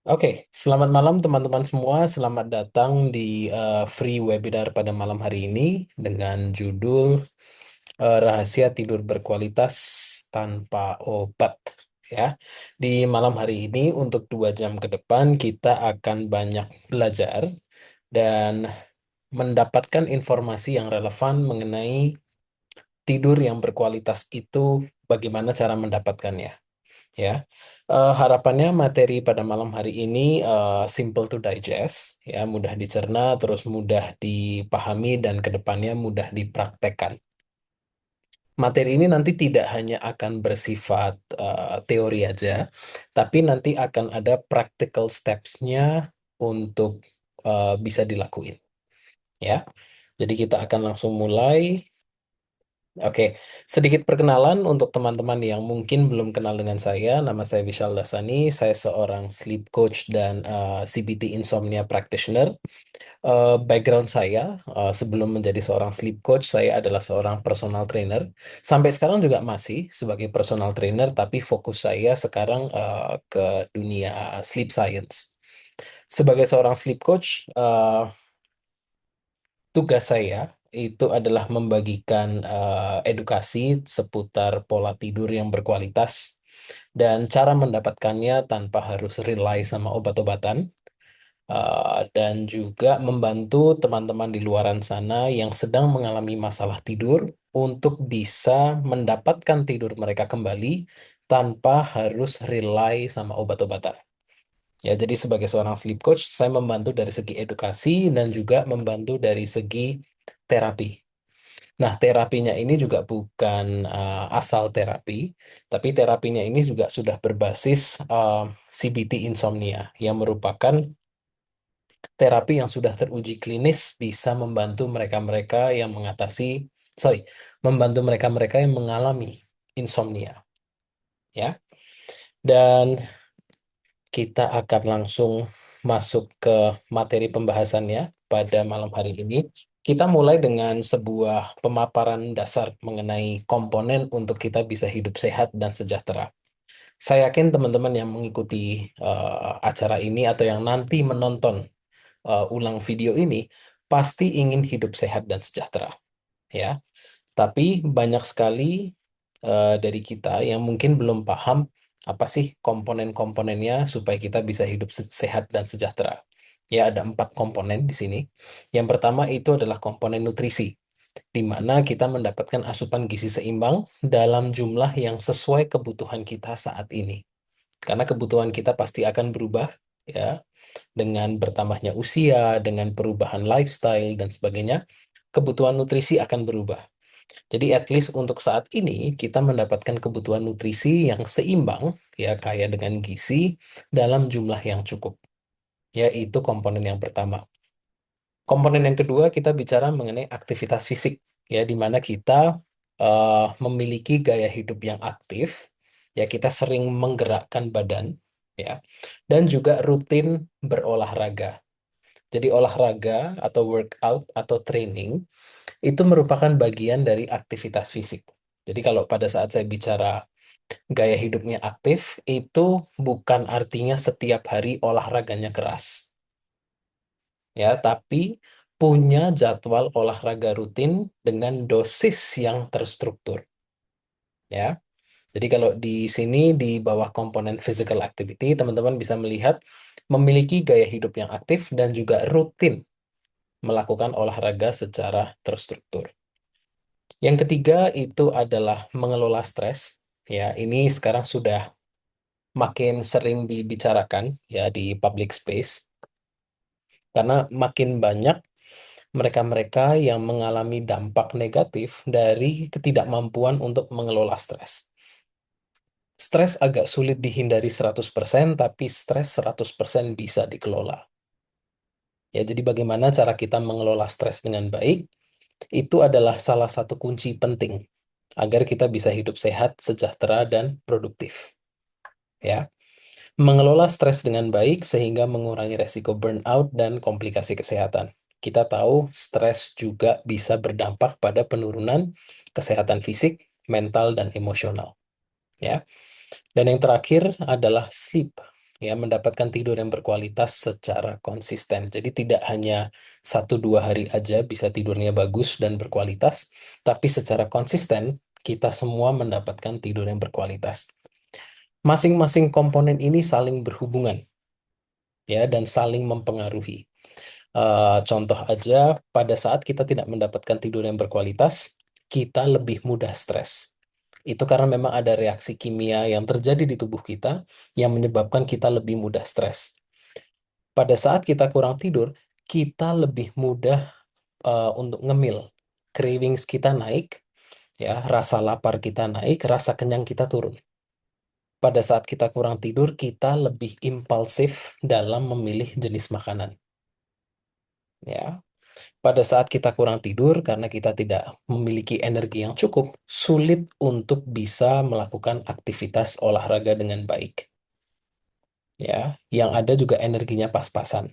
Oke, selamat malam teman-teman semua. Selamat datang di free webinar pada malam hari ini dengan judul Rahasia Tidur Berkualitas Tanpa Obat. Ya, di malam hari ini untuk 2 jam ke depan kita akan banyak belajar dan mendapatkan informasi yang relevan mengenai tidur yang berkualitas itu, bagaimana cara mendapatkannya. Ya, harapannya materi pada malam hari ini simple to digest, ya, mudah dicerna, terus mudah dipahami dan kedepannya mudah dipraktekkan. Materi ini nanti tidak hanya akan bersifat teori aja, tapi nanti akan ada practical steps-nya untuk bisa dilakuin, ya. Jadi kita akan langsung mulai. Oke, sedikit perkenalan untuk teman-teman yang mungkin belum kenal dengan saya. Nama saya Vishal Dasani, saya seorang sleep coach dan CBT Insomnia Practitioner. Background saya, sebelum menjadi seorang sleep coach, saya adalah seorang personal trainer. Sampai sekarang juga masih sebagai personal trainer, tapi fokus saya sekarang ke dunia sleep science. Sebagai seorang sleep coach, tugas saya itu adalah membagikan edukasi seputar pola tidur yang berkualitas dan cara mendapatkannya tanpa harus rely sama obat-obatan, dan juga membantu teman-teman di luaran sana yang sedang mengalami masalah tidur untuk bisa mendapatkan tidur mereka kembali tanpa harus rely sama obat-obatan. Ya, jadi sebagai seorang sleep coach, saya membantu dari segi edukasi dan juga membantu dari segi terapi. Nah, terapinya ini juga bukan asal terapi, tapi terapinya ini juga sudah berbasis CBT insomnia, yang merupakan terapi yang sudah teruji klinis bisa membantu mereka-mereka yang membantu mereka-mereka yang mengalami insomnia, ya. Dan kita akan langsung masuk ke materi pembahasannya pada malam hari ini. Kita mulai dengan sebuah pemaparan dasar mengenai komponen untuk kita bisa hidup sehat dan sejahtera. Saya yakin teman-teman yang mengikuti acara ini atau yang nanti menonton ulang video ini pasti ingin hidup sehat dan sejahtera, ya. Tapi banyak sekali dari kita yang mungkin belum paham apa sih komponen-komponennya supaya kita bisa hidup sehat dan sejahtera. Ya, ada 4 komponen di sini. Yang pertama itu adalah komponen nutrisi, di mana kita mendapatkan asupan gizi seimbang dalam jumlah yang sesuai kebutuhan kita saat ini. Karena kebutuhan kita pasti akan berubah, ya, dengan bertambahnya usia, dengan perubahan lifestyle dan sebagainya. Kebutuhan nutrisi akan berubah. Jadi at least untuk saat ini kita mendapatkan kebutuhan nutrisi yang seimbang, ya, kaya dengan gizi dalam jumlah yang cukup. Yaitu komponen yang pertama. Komponen yang kedua kita bicara mengenai aktivitas fisik, ya, di mana kita memiliki gaya hidup yang aktif, ya, kita sering menggerakkan badan, ya, dan juga rutin berolahraga. Jadi olahraga atau workout atau training itu merupakan bagian dari aktivitas fisik. Jadi kalau pada saat saya bicara gaya hidupnya aktif, itu bukan artinya setiap hari olahraganya keras, ya, tapi punya jadwal olahraga rutin dengan dosis yang terstruktur, ya. Jadi kalau di sini di bawah komponen physical activity, teman-teman bisa melihat memiliki gaya hidup yang aktif dan juga rutin melakukan olahraga secara terstruktur. Yang ketiga itu adalah mengelola stres. Ya, ini sekarang sudah makin sering dibicarakan, ya, di public space karena makin banyak mereka-mereka yang mengalami dampak negatif dari ketidakmampuan untuk mengelola stres. Stres agak sulit dihindari 100%, tapi stres 100% bisa dikelola. Ya, jadi bagaimana cara kita mengelola stres dengan baik? Itu adalah salah satu kunci penting agar kita bisa hidup sehat, sejahtera, dan produktif. Ya, mengelola stres dengan baik sehingga mengurangi resiko burnout dan komplikasi kesehatan. Kita tahu stres juga bisa berdampak pada penurunan kesehatan fisik, mental, dan emosional. Ya, dan yang terakhir adalah sleep. ya, mendapatkan tidur yang berkualitas secara konsisten. Jadi tidak hanya 1-2 hari aja bisa tidurnya bagus dan berkualitas, tapi secara konsisten kita semua mendapatkan tidur yang berkualitas. Masing-masing komponen ini saling berhubungan, ya, dan saling mempengaruhi. Contoh aja, pada saat kita tidak mendapatkan tidur yang berkualitas, kita lebih mudah stres. Itu karena memang ada reaksi kimia yang terjadi di tubuh kita yang menyebabkan kita lebih mudah stres. Pada saat kita kurang tidur, kita lebih mudah untuk ngemil. Cravings kita naik, ya, rasa lapar kita naik, rasa kenyang kita turun. Pada saat kita kurang tidur, kita lebih impulsif dalam memilih jenis makanan. Ya, pada saat kita kurang tidur karena kita tidak memiliki energi yang cukup, sulit untuk bisa melakukan aktivitas olahraga dengan baik. Ya, yang ada juga energinya pas-pasan.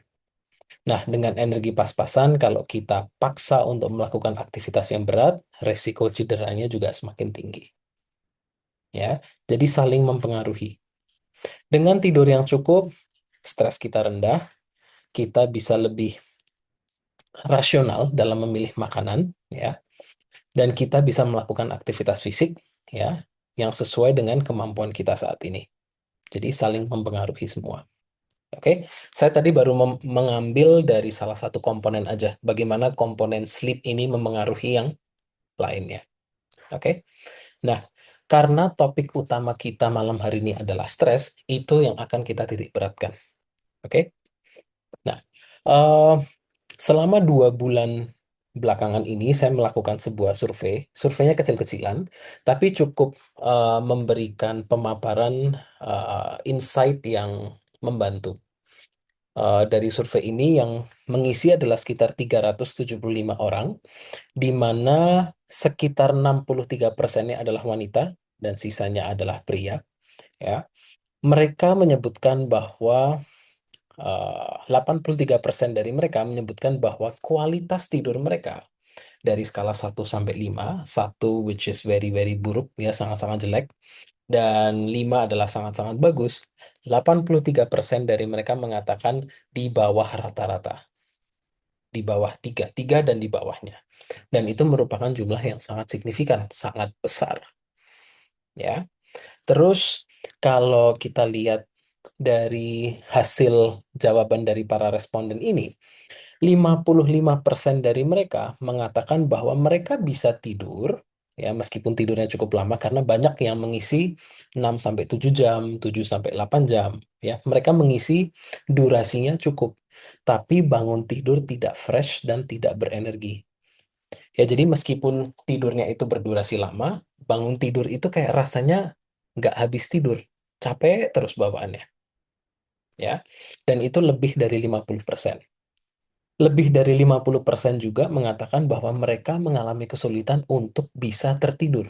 Nah, dengan energi pas-pasan, kalau kita paksa untuk melakukan aktivitas yang berat, resiko cederanya juga semakin tinggi. Ya, jadi saling mempengaruhi. Dengan tidur yang cukup, stres kita rendah, kita bisa lebih rasional dalam memilih makanan, ya, dan kita bisa melakukan aktivitas fisik, ya, yang sesuai dengan kemampuan kita saat ini. Jadi saling mempengaruhi semua. Oke, saya tadi baru mengambil dari salah satu komponen aja, bagaimana komponen sleep ini memengaruhi yang lainnya. Oke, nah, karena topik utama kita malam hari ini adalah stres, itu yang akan kita titik beratkan. Oke, nah, eh, selama 2 bulan belakangan ini saya melakukan sebuah survei. Surveinya kecil-kecilan, tapi cukup memberikan pemaparan insight yang membantu. Dari survei ini yang mengisi adalah sekitar 375 orang, di mana sekitar 63%-nya adalah wanita dan sisanya adalah pria. Ya, mereka menyebutkan bahwa 83% dari mereka menyebutkan bahwa kualitas tidur mereka dari skala 1 sampai 5, 1 which is very very buruk, ya, sangat-sangat jelek, dan 5 adalah sangat-sangat bagus. 83% dari mereka mengatakan di bawah rata-rata, di bawah 3, 3 dan di bawahnya. Dan itu merupakan jumlah yang sangat signifikan, sangat besar. Ya, terus kalau kita lihat dari hasil jawaban dari para responden ini, 55% dari mereka mengatakan bahwa mereka bisa tidur, ya, meskipun tidurnya cukup lama karena banyak yang mengisi 6 sampai 7 jam, 7 sampai 8 jam, ya. Mereka mengisi durasinya cukup, tapi bangun tidur tidak fresh dan tidak berenergi. Ya, jadi meskipun tidurnya itu berdurasi lama, bangun tidur itu kayak rasanya nggak habis tidur, capek terus bawaannya, ya. Dan itu lebih dari 50%. Lebih dari 50% juga mengatakan bahwa mereka mengalami kesulitan untuk bisa tertidur.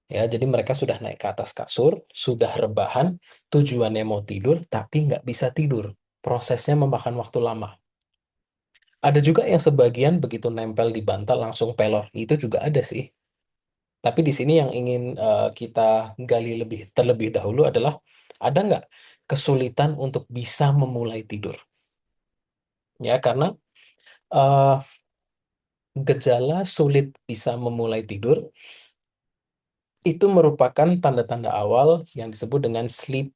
Ya, jadi mereka sudah naik ke atas kasur, sudah rebahan, tujuannya mau tidur, tapi nggak bisa tidur. Prosesnya memakan waktu lama. Ada juga yang sebagian begitu nempel di bantal langsung pelor. Itu juga ada sih. Tapi di sini yang ingin kita gali lebih terlebih dahulu adalah ada nggak kesulitan untuk bisa memulai tidur? Ya, karena eh, gejala sulit bisa memulai tidur itu merupakan tanda-tanda awal yang disebut dengan sleep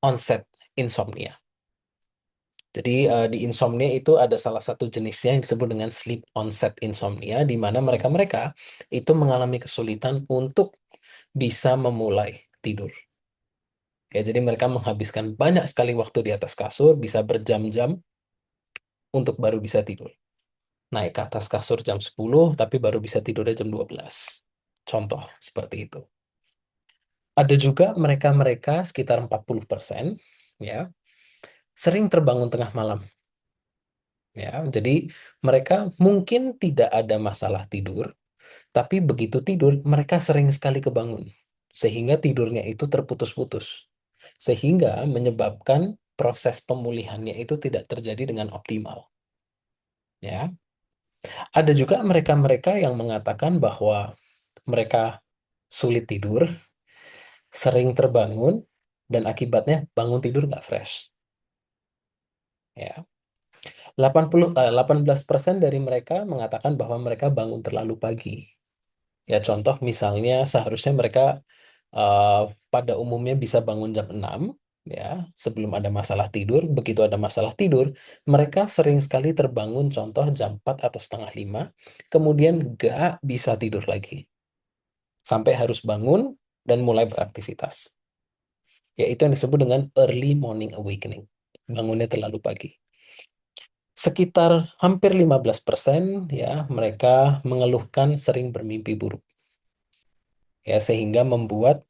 onset insomnia. Jadi di insomnia itu ada salah satu jenisnya yang disebut dengan sleep onset insomnia, di mana mereka-mereka itu mengalami kesulitan untuk bisa memulai tidur. Ya, jadi mereka menghabiskan banyak sekali waktu di atas kasur, bisa berjam-jam untuk baru bisa tidur. Naik ke atas kasur jam 10, tapi baru bisa tidurnya jam 12. Contoh seperti itu. Ada juga mereka-mereka sekitar 40%, ya, sering terbangun tengah malam. Ya, jadi mereka mungkin tidak ada masalah tidur, tapi begitu tidur mereka sering sekali kebangun, sehingga tidurnya itu terputus-putus, sehingga menyebabkan proses pemulihannya itu tidak terjadi dengan optimal. Ya, ada juga mereka-mereka yang mengatakan bahwa mereka sulit tidur, sering terbangun, dan akibatnya bangun tidur nggak fresh. Ya, 18% dari mereka mengatakan bahwa mereka bangun terlalu pagi. Ya, contoh misalnya seharusnya mereka eh, pada umumnya bisa bangun jam 6, ya, sebelum ada masalah tidur. Begitu ada masalah tidur, mereka sering sekali terbangun contoh jam 4 atau setengah 5, kemudian nggak bisa tidur lagi. Sampai harus bangun dan mulai beraktivitas. Yaitu yang disebut dengan early morning awakening. Bangunnya terlalu pagi. Sekitar hampir 15% ya mereka mengeluhkan sering bermimpi buruk. Ya, sehingga membuat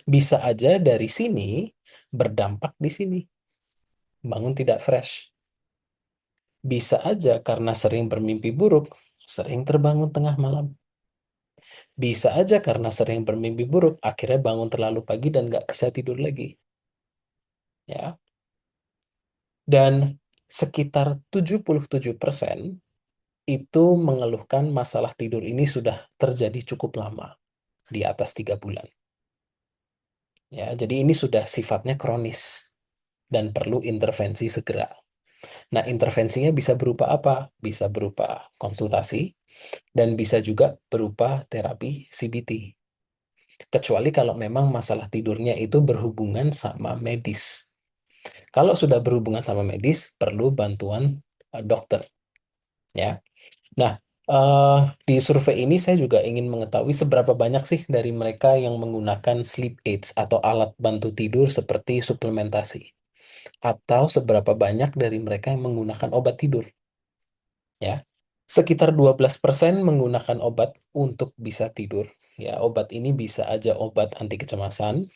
bisa aja dari sini berdampak di sini. Bangun tidak fresh. Bisa aja karena sering bermimpi buruk, sering terbangun tengah malam. Bisa aja karena sering bermimpi buruk, akhirnya bangun terlalu pagi dan nggak bisa tidur lagi. Ya. Dan sekitar 77% itu mengeluhkan masalah tidur ini sudah terjadi cukup lama, di atas 3 bulan. Ya, jadi ini sudah sifatnya kronis dan perlu intervensi segera. Nah, intervensinya bisa berupa apa? Bisa berupa konsultasi dan bisa juga berupa terapi CBT. Kecuali kalau memang masalah tidurnya itu berhubungan sama medis. Kalau sudah berhubungan sama medis, perlu bantuan dokter, ya. Nah, eh, di survei ini saya juga ingin mengetahui seberapa banyak sih dari mereka yang menggunakan sleep aids atau alat bantu tidur seperti suplementasi, atau seberapa banyak dari mereka yang menggunakan obat tidur, ya. Sekitar 12% menggunakan obat untuk bisa tidur. Ya, obat ini bisa aja obat anti kecemasan,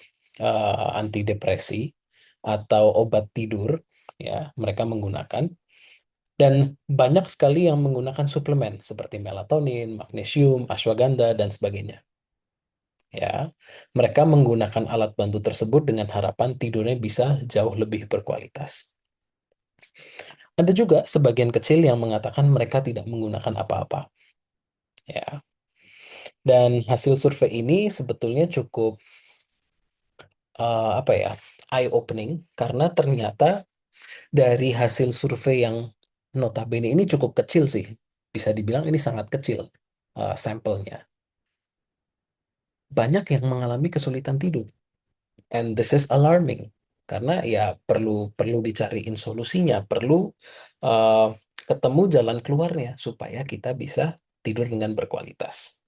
anti depresi, atau obat tidur, ya, mereka menggunakan. Dan banyak sekali yang menggunakan suplemen seperti melatonin, magnesium, ashwagandha, dan sebagainya. Ya, mereka menggunakan alat bantu tersebut dengan harapan tidurnya bisa jauh lebih berkualitas. Ada juga sebagian kecil yang mengatakan mereka tidak menggunakan apa-apa. Ya, dan hasil survei ini sebetulnya cukup apa ya, eye-opening karena ternyata dari hasil survei yang notabene ini cukup kecil sih, bisa dibilang ini sangat kecil sampelnya. Banyak yang mengalami kesulitan tidur, and this is alarming karena ya perlu perlu dicariin solusinya, perlu uh, ketemu jalan keluarnya supaya kita bisa tidur dengan berkualitas.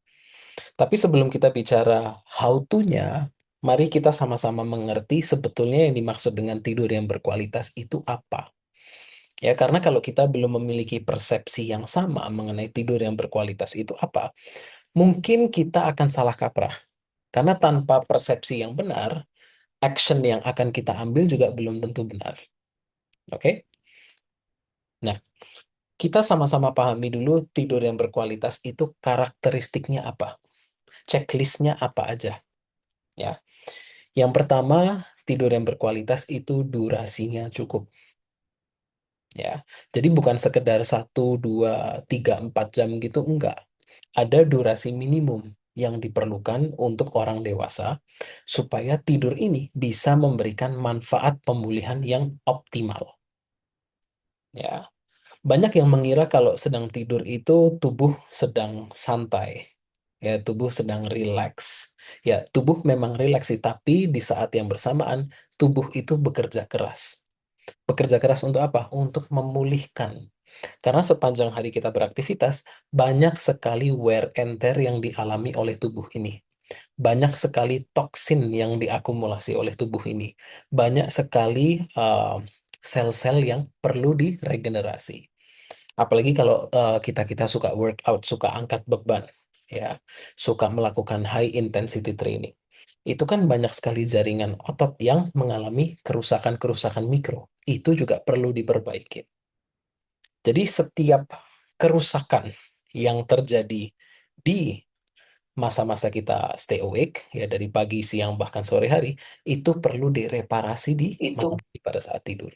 Tapi sebelum kita bicara how to-nya, mari kita sama-sama mengerti sebetulnya yang dimaksud dengan tidur yang berkualitas itu apa. Ya, karena kalau kita belum memiliki persepsi yang sama mengenai tidur yang berkualitas itu apa, mungkin kita akan salah kaprah. Karena tanpa persepsi yang benar, action yang akan kita ambil juga belum tentu benar. Oke? Nah, kita sama-sama pahami dulu tidur yang berkualitas itu karakteristiknya apa, checklistnya apa aja. Ya, yang pertama, tidur yang berkualitas itu durasinya cukup. Ya, jadi bukan sekedar 1, 2, 3, 4 jam gitu, enggak. Ada durasi minimum yang diperlukan untuk orang dewasa supaya tidur ini bisa memberikan manfaat pemulihan yang optimal. Ya, banyak yang mengira kalau sedang tidur itu tubuh sedang santai, ya tubuh sedang rileks. Ya, tubuh memang rileks sih, tapi di saat yang bersamaan tubuh itu bekerja keras. Bekerja keras untuk apa? Untuk memulihkan. Karena sepanjang hari kita beraktivitas, banyak sekali wear and tear yang dialami oleh tubuh ini. Banyak sekali toksin yang diakumulasi oleh tubuh ini. Banyak sekali sel-sel yang perlu diregenerasi. Apalagi kalau kita-kita suka workout, suka angkat beban, ya, suka melakukan high intensity training. Itu kan banyak sekali jaringan otot yang mengalami kerusakan-kerusakan mikro. Itu juga perlu diperbaiki. Jadi setiap kerusakan yang terjadi di masa-masa kita stay awake, ya dari pagi, siang, bahkan sore hari, itu perlu direparasi di Itu. malam hari pada saat tidur.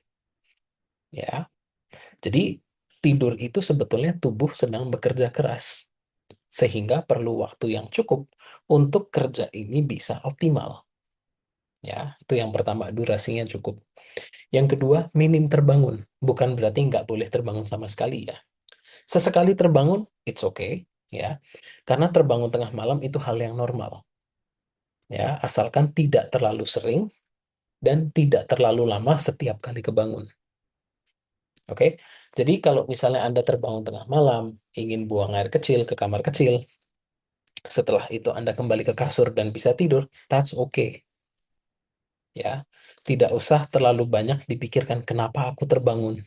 Ya, jadi tidur itu sebetulnya tubuh sedang bekerja keras, sehingga perlu waktu yang cukup untuk kerja ini bisa optimal. Ya, itu yang pertama, durasinya cukup. Yang kedua, minim terbangun. Bukan berarti nggak boleh terbangun sama sekali ya. Sesekali terbangun, it's okay, ya. Karena terbangun tengah malam itu hal yang normal, ya. Asalkan tidak terlalu sering dan tidak terlalu lama setiap kali kebangun. Oke, jadi kalau misalnya Anda terbangun tengah malam, ingin buang air kecil ke kamar kecil, setelah itu Anda kembali ke kasur dan bisa tidur, that's okay, ya. Tidak usah terlalu banyak dipikirkan kenapa aku terbangun.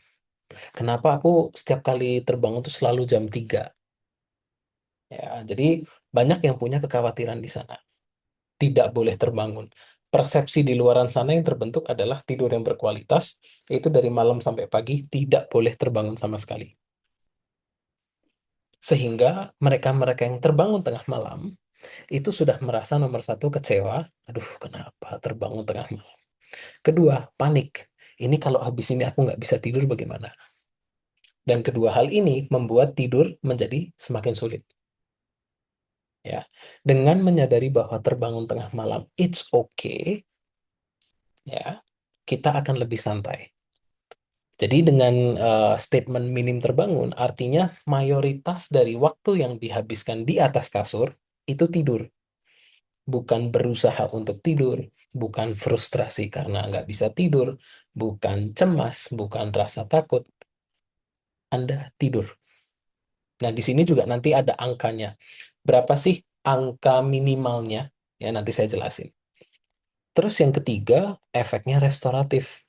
Kenapa aku setiap kali terbangun tuh selalu jam 3. Ya, jadi banyak yang punya kekhawatiran di sana. Tidak boleh terbangun. Persepsi di luaran sana yang terbentuk adalah tidur yang berkualitas, itu dari malam sampai pagi tidak boleh terbangun sama sekali. Sehingga mereka-mereka yang terbangun tengah malam itu sudah merasa nomor satu kecewa, aduh kenapa terbangun tengah malam. Kedua, panik. Ini kalau habis ini aku nggak bisa tidur bagaimana? Dan kedua hal ini membuat tidur menjadi semakin sulit. Ya, dengan menyadari bahwa terbangun tengah malam it's okay, ya, kita akan lebih santai. Jadi dengan statement minim terbangun, artinya mayoritas dari waktu yang dihabiskan di atas kasur itu tidur. Bukan berusaha untuk tidur, bukan frustrasi karena nggak bisa tidur, bukan cemas, bukan rasa takut. Anda tidur. Nah, di sini juga nanti ada angkanya. Berapa sih angka minimalnya? Ya, nanti saya jelasin. Terus yang ketiga, efeknya restoratif.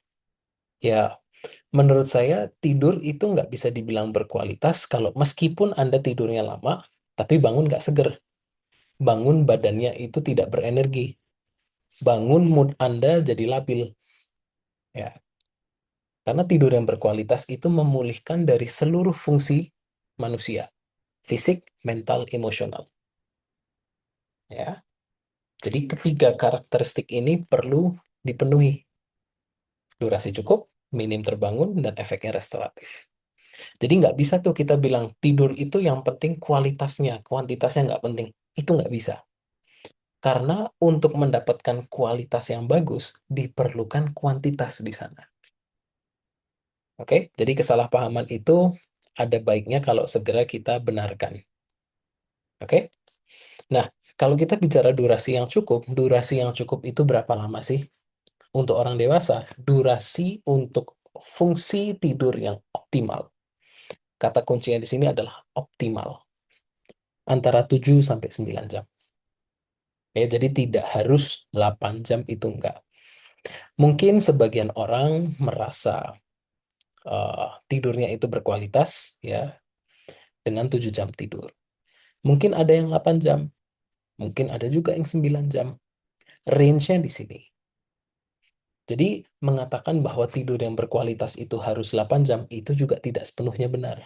Ya, menurut saya tidur itu nggak bisa dibilang berkualitas kalau meskipun Anda tidurnya lama, tapi bangun nggak seger. Bangun badannya itu tidak berenergi. Bangun mood Anda jadi labil. Ya, karena tidur yang berkualitas itu memulihkan dari seluruh fungsi manusia. Fisik, mental, emosional. Ya, jadi ketiga karakteristik ini perlu dipenuhi. Durasi cukup, minim terbangun, dan efeknya restoratif. Jadi nggak bisa tuh kita bilang tidur itu yang penting kualitasnya, kuantitasnya nggak penting. Itu nggak bisa. Karena untuk mendapatkan kualitas yang bagus, diperlukan kuantitas di sana. Oke, jadi kesalahpahaman itu ada baiknya kalau segera kita benarkan. Oke, nah kalau kita bicara durasi yang cukup itu berapa lama sih? Untuk orang dewasa, durasi untuk fungsi tidur yang optimal. Kata kuncinya di sini adalah optimal. Antara 7 sampai 9 jam. Ya, jadi tidak harus 8 jam itu enggak. Mungkin sebagian orang merasa tidurnya itu berkualitas ya dengan 7 jam tidur. Mungkin ada yang 8 jam, mungkin ada juga yang 9 jam. Range-nya di sini. Jadi mengatakan bahwa tidur yang berkualitas itu harus 8 jam itu juga tidak sepenuhnya benar.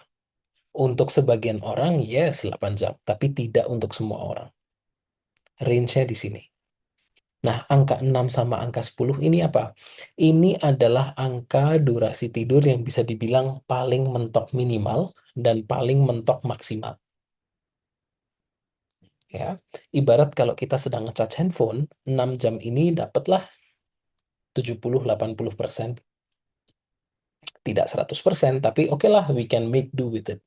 Untuk sebagian orang, yes 8 jam, tapi tidak untuk semua orang. Range-nya di sini. Nah, angka 6 sama angka 10 ini apa? Ini adalah angka durasi tidur yang bisa dibilang paling mentok minimal dan paling mentok maksimal. Ya, ibarat kalau kita sedang ngecas handphone, 6 jam ini dapatlah 70-80%. Tidak 100%, tapi oke lah, we can make do with it.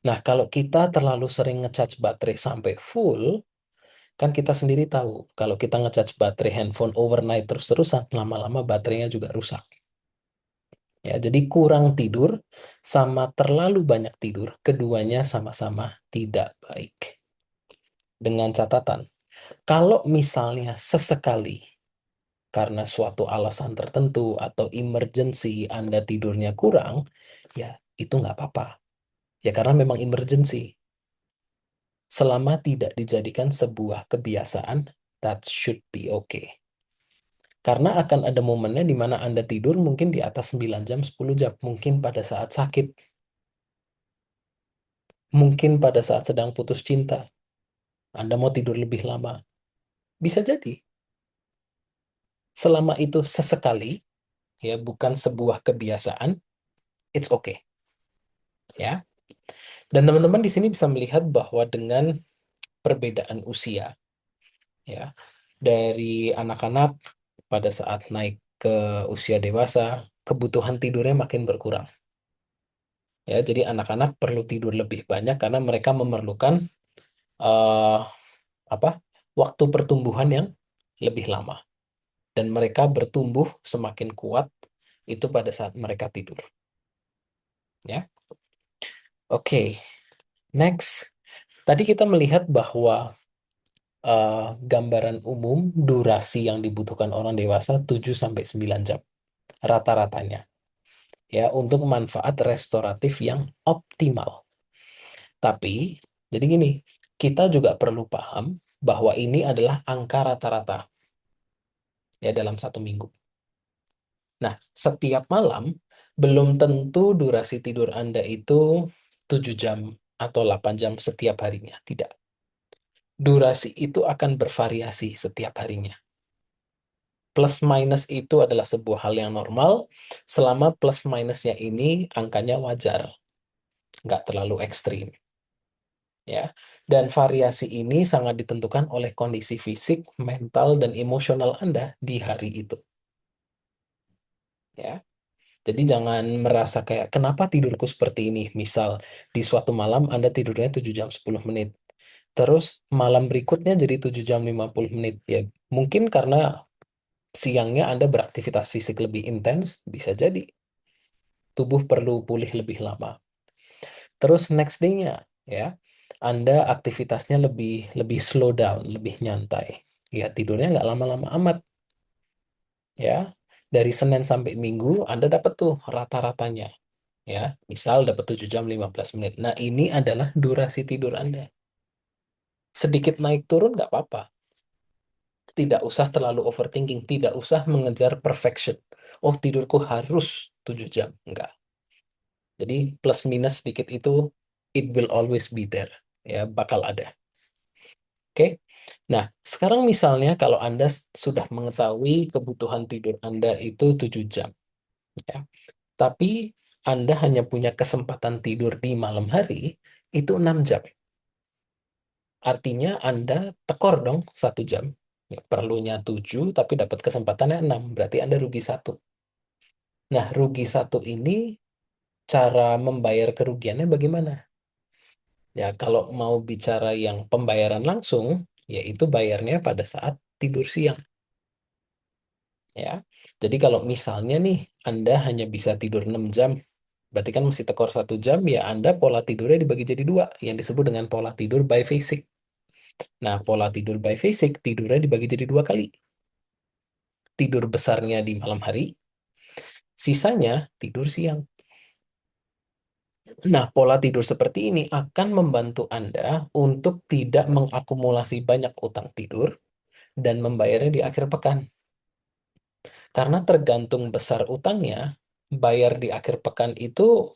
Nah, kalau kita terlalu sering ngecas baterai sampai full, kan kita sendiri tahu, kalau kita ngecas baterai handphone overnight terus-terusan, lama-lama baterainya juga rusak. Ya, jadi kurang tidur sama terlalu banyak tidur, keduanya sama-sama tidak baik. Dengan catatan, kalau misalnya sesekali karena suatu alasan tertentu atau emergency Anda tidurnya kurang, ya itu nggak apa-apa. Ya karena memang emergency. Selama tidak dijadikan sebuah kebiasaan, that should be okay. Karena akan ada momennya di mana Anda tidur mungkin di atas 9 jam, 10 jam. Mungkin pada saat sakit. Mungkin pada saat sedang putus cinta. Anda mau tidur lebih lama. Bisa jadi. Selama itu sesekali, ya bukan sebuah kebiasaan, it's okay. Ya. Dan teman-teman di sini bisa melihat bahwa dengan perbedaan usia, ya, dari anak-anak pada saat naik ke usia dewasa, kebutuhan tidurnya makin berkurang. Ya, jadi anak-anak perlu tidur lebih banyak karena mereka memerlukan eh, apa? Waktu pertumbuhan yang lebih lama dan mereka bertumbuh semakin kuat itu pada saat mereka tidur, ya. Oke, next. Tadi kita melihat bahwa gambaran umum durasi yang dibutuhkan orang dewasa 7 sampai 9 jam rata-ratanya, ya, untuk manfaat restoratif yang optimal. Tapi jadi gini, kita juga perlu paham bahwa ini adalah angka rata-rata ya dalam satu minggu. Nah, setiap malam belum tentu durasi tidur Anda itu 7 jam atau 8 jam setiap harinya. Tidak. Durasi itu akan bervariasi setiap harinya. Plus minus itu adalah sebuah hal yang normal selama plus minusnya ini angkanya wajar, nggak terlalu ekstrim. Ya. Dan variasi ini sangat ditentukan oleh kondisi fisik, mental, dan emosional Anda di hari itu. Ya. Jadi jangan merasa kayak, kenapa tidurku seperti ini? Misal, di suatu malam Anda tidurnya 7 jam 10 menit. Terus malam berikutnya jadi 7 jam 50 menit. Ya, mungkin karena siangnya Anda beraktivitas fisik lebih intens, bisa jadi. Tubuh perlu pulih lebih lama. Terus next day-nya, ya, Anda aktivitasnya lebih lebih slow down, lebih nyantai. Ya, tidurnya nggak lama-lama amat. Ya, dari Senin sampai Minggu, Anda dapat tuh rata-ratanya. Ya, misal dapat 7 jam 15 menit. Nah, ini adalah durasi tidur Anda. Sedikit naik turun nggak apa-apa. Tidak usah terlalu overthinking, tidak usah mengejar perfection. Oh, tidurku harus 7 jam. Enggak. Jadi plus minus sedikit itu it will always be there. Ya, bakal ada. Oke. Nah, sekarang misalnya kalau Anda sudah mengetahui kebutuhan tidur Anda itu 7 jam, ya. Tapi Anda hanya punya kesempatan tidur di malam hari itu 6 jam. Artinya Anda tekor dong 1 jam. Ya, perlunya 7, tapi dapat kesempatannya 6. Berarti Anda rugi 1. Nah, rugi 1 ini cara membayar kerugiannya bagaimana? Ya, kalau mau bicara yang pembayaran langsung, yaitu bayarnya pada saat tidur siang. Ya, jadi kalau misalnya nih Anda hanya bisa tidur 6 jam, berarti kan mesti tekor 1 jam, ya Anda pola tidurnya dibagi jadi dua, yang disebut dengan pola tidur biphasic. Nah, pola tidur biphasic, tidurnya dibagi jadi 2 kali. Tidur besarnya di malam hari, sisanya tidur siang. Nah, pola tidur seperti ini akan membantu Anda untuk tidak mengakumulasi banyak utang tidur dan membayarnya di akhir pekan. Karena tergantung besar utangnya, bayar di akhir pekan itu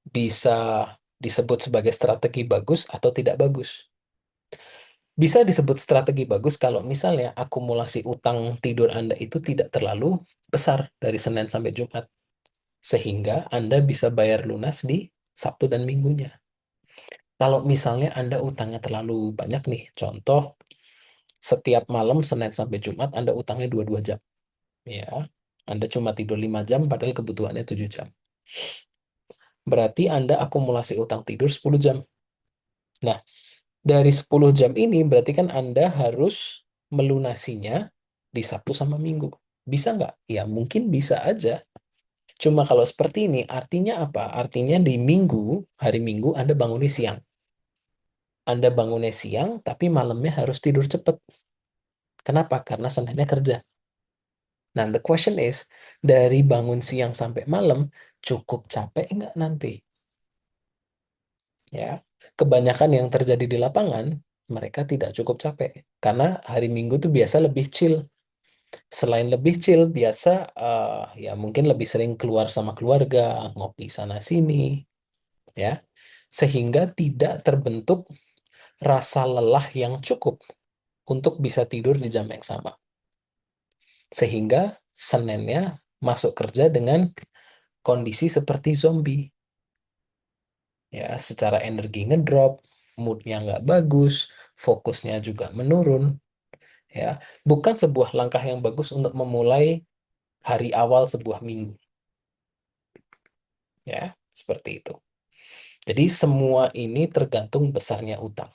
bisa disebut sebagai strategi bagus atau tidak bagus. Bisa disebut strategi bagus kalau misalnya akumulasi utang tidur Anda itu tidak terlalu besar dari Senin sampai Jumat, sehingga Anda bisa bayar lunas di Sabtu dan Minggunya. Kalau misalnya Anda utangnya terlalu banyak nih, contoh setiap malam Senin sampai Jumat Anda utangnya 22 jam. Ya, Anda cuma tidur 5 jam padahal kebutuhannya 7 jam. Berarti Anda akumulasi utang tidur 10 jam. Nah, dari 10 jam ini berarti kan Anda harus melunasinya di Sabtu sama Minggu. Bisa nggak? Ya mungkin bisa aja. Cuma kalau seperti ini artinya apa? Artinya di Minggu, hari Minggu Anda bangunnya siang. Anda bangunnya siang tapi malamnya harus tidur cepat. Kenapa? Karena Seninnya kerja. Nah, the question is, dari bangun siang sampai malam, cukup capek nggak nanti? Ya, kebanyakan yang terjadi di lapangan, mereka tidak cukup capek. Karena hari Minggu tuh biasa lebih chill. Selain lebih chill, biasa ya mungkin lebih sering keluar sama keluarga, ngopi sana sini, ya. Sehingga tidak terbentuk rasa lelah yang cukup untuk bisa tidur di jam yang sama. Sehingga Seninnya masuk kerja dengan kondisi seperti zombie. Ya, secara energi ngedrop, moodnya nggak bagus, fokusnya juga menurun. ya. Bukan sebuah langkah yang bagus untuk memulai hari awal sebuah minggu, ya, seperti itu. Jadi semua ini tergantung besarnya utang.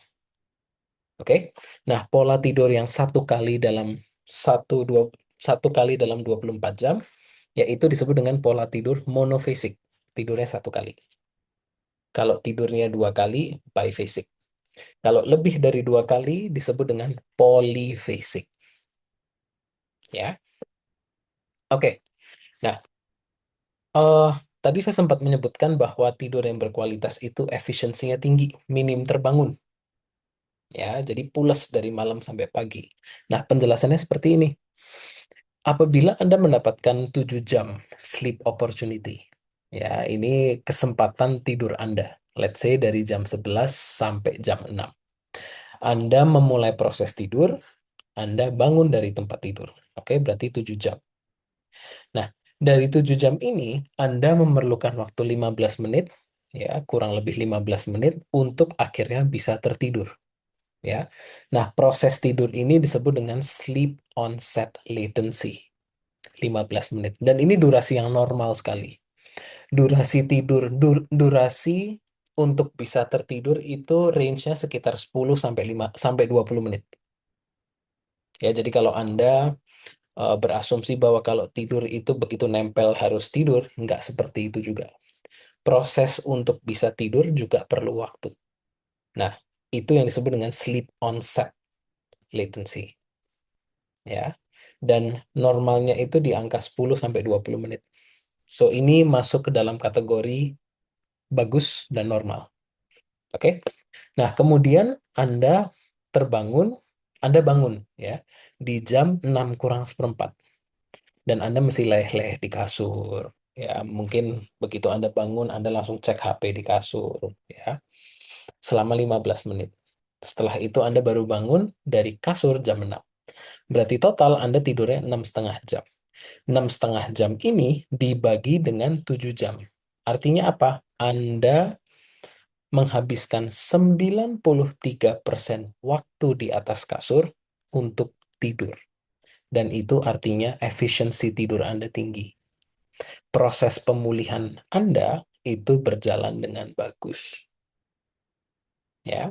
Oke. Nah, pola tidur yang satu kali dalam 24 jam, yaitu disebut dengan pola tidur monofasik. Tidurnya satu kali. Kalau tidurnya dua kali, bifasik. Kalau lebih dari dua kali, disebut dengan polifasik. Ya, oke. Nah, eh, tadi saya sempat menyebutkan bahwa tidur yang berkualitas itu efisiensinya tinggi, minim terbangun. Ya, jadi pules dari malam sampai pagi. Nah, penjelasannya seperti ini. Apabila Anda mendapatkan 7 jam sleep opportunity, ya, ini kesempatan tidur Anda. Let's say dari jam 11 sampai jam 6. Anda memulai proses tidur, Anda bangun dari tempat tidur. Oke, berarti 7 jam. Nah, dari 7 jam ini, Anda memerlukan waktu 15 menit, ya, kurang lebih 15 menit untuk akhirnya bisa tertidur. Ya. Nah, proses tidur ini disebut dengan sleep onset latency. 15 menit. Dan ini durasi yang normal sekali. Durasi untuk bisa tertidur itu range-nya sekitar 10 sampai 5 sampai 20 menit. Ya, jadi kalau Anda berasumsi bahwa kalau tidur itu begitu nempel harus tidur, nggak seperti itu juga. Proses untuk bisa tidur juga perlu waktu. Nah, itu yang disebut dengan sleep onset latency. Ya. Dan normalnya itu di angka 10 sampai 20 menit. So, ini masuk ke dalam kategori bagus dan normal. Oke. Nah, kemudian Anda terbangun, Anda bangun ya di jam 6 kurang seperempat dan Anda mesti leleh-leleh di kasur. Ya, mungkin begitu Anda bangun, Anda langsung cek HP di kasur ya selama 15 menit. Setelah itu Anda baru bangun dari kasur jam 6. Berarti total Anda tidurnya 6,5 jam. 6,5 jam ini dibagi dengan 7 jam. Artinya apa? Anda menghabiskan 93% waktu di atas kasur untuk tidur. Dan itu artinya efisiensi tidur Anda tinggi. Proses pemulihan Anda itu berjalan dengan bagus. Ya,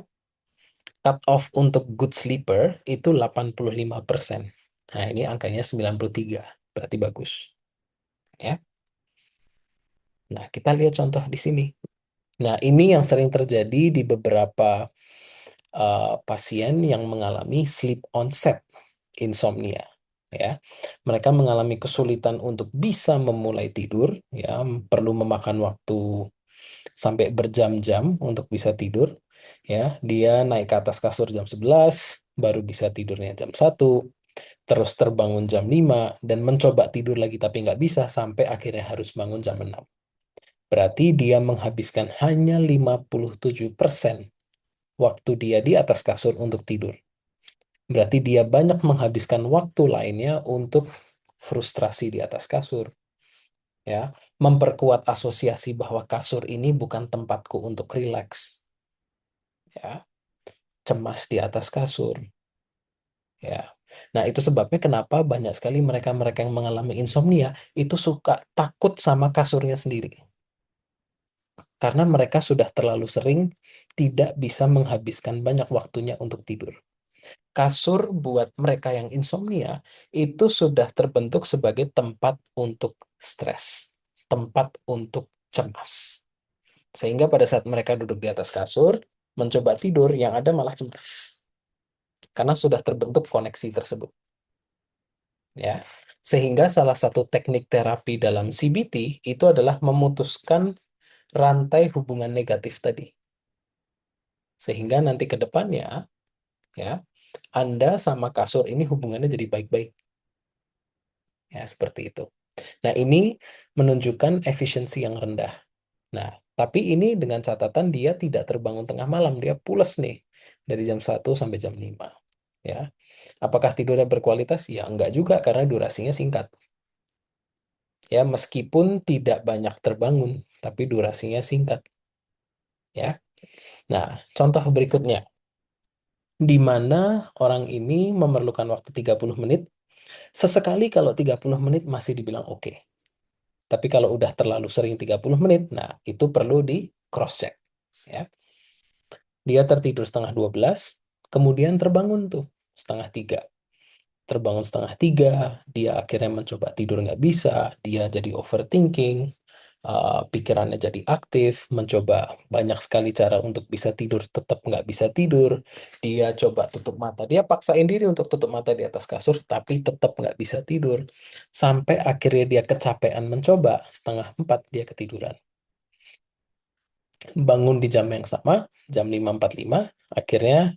cut off untuk good sleeper itu 85%. Nah, ini angkanya 93, berarti bagus. Ya. Nah, kita lihat contoh di sini. Nah, ini yang sering terjadi di beberapa pasien yang mengalami sleep onset insomnia. Ya, mereka mengalami kesulitan untuk bisa memulai tidur. Ya, perlu memakan waktu sampai berjam-jam untuk bisa tidur. Ya, dia naik ke atas kasur jam 11, baru bisa tidurnya jam 1, terus terbangun jam 5, dan mencoba tidur lagi tapi nggak bisa sampai akhirnya harus bangun jam 6. Berarti dia menghabiskan hanya 57% waktu dia di atas kasur untuk tidur. Berarti dia banyak menghabiskan waktu lainnya untuk frustrasi di atas kasur. Ya, memperkuat asosiasi bahwa kasur ini bukan tempatku untuk rileks. Ya, cemas di atas kasur. Ya. Nah, itu sebabnya kenapa banyak sekali mereka-mereka yang mengalami insomnia itu suka takut sama kasurnya sendiri. Karena mereka sudah terlalu sering tidak bisa menghabiskan banyak waktunya untuk tidur. Kasur buat mereka yang insomnia itu sudah terbentuk sebagai tempat untuk stres, tempat untuk cemas. Sehingga pada saat mereka duduk di atas kasur, mencoba tidur, yang ada malah cemas. Karena sudah terbentuk koneksi tersebut. Ya. Sehingga salah satu teknik terapi dalam CBT itu adalah memutuskan rantai hubungan negatif tadi. Sehingga nanti ke depannya, ya, Anda sama kasur ini hubungannya jadi baik-baik. Ya, seperti itu. Nah, ini menunjukkan efisiensi yang rendah. Nah, tapi ini dengan catatan dia tidak terbangun tengah malam, dia pules nih dari jam 1 sampai jam 5. Ya. Apakah tidurnya berkualitas? Ya, enggak juga karena durasinya singkat. Ya, meskipun tidak banyak terbangun, tapi durasinya singkat. Ya. Nah, contoh berikutnya. di mana orang ini memerlukan waktu 30 menit. Sesekali kalau 30 menit masih dibilang oke. Tapi kalau udah terlalu sering 30 menit, nah itu perlu di cross check. Ya. Dia tertidur setengah 12, kemudian terbangun tuh setengah 3. Terbangun setengah 3, dia akhirnya mencoba tidur nggak bisa, dia jadi overthinking, pikirannya jadi aktif, mencoba banyak sekali cara untuk bisa tidur, tetap nggak bisa tidur. Dia coba tutup mata, dia paksain diri untuk tutup mata di atas kasur, tapi tetap nggak bisa tidur. Sampai akhirnya dia kecapean mencoba, setengah 4 dia ketiduran. Bangun di jam yang sama, jam 5.45, akhirnya,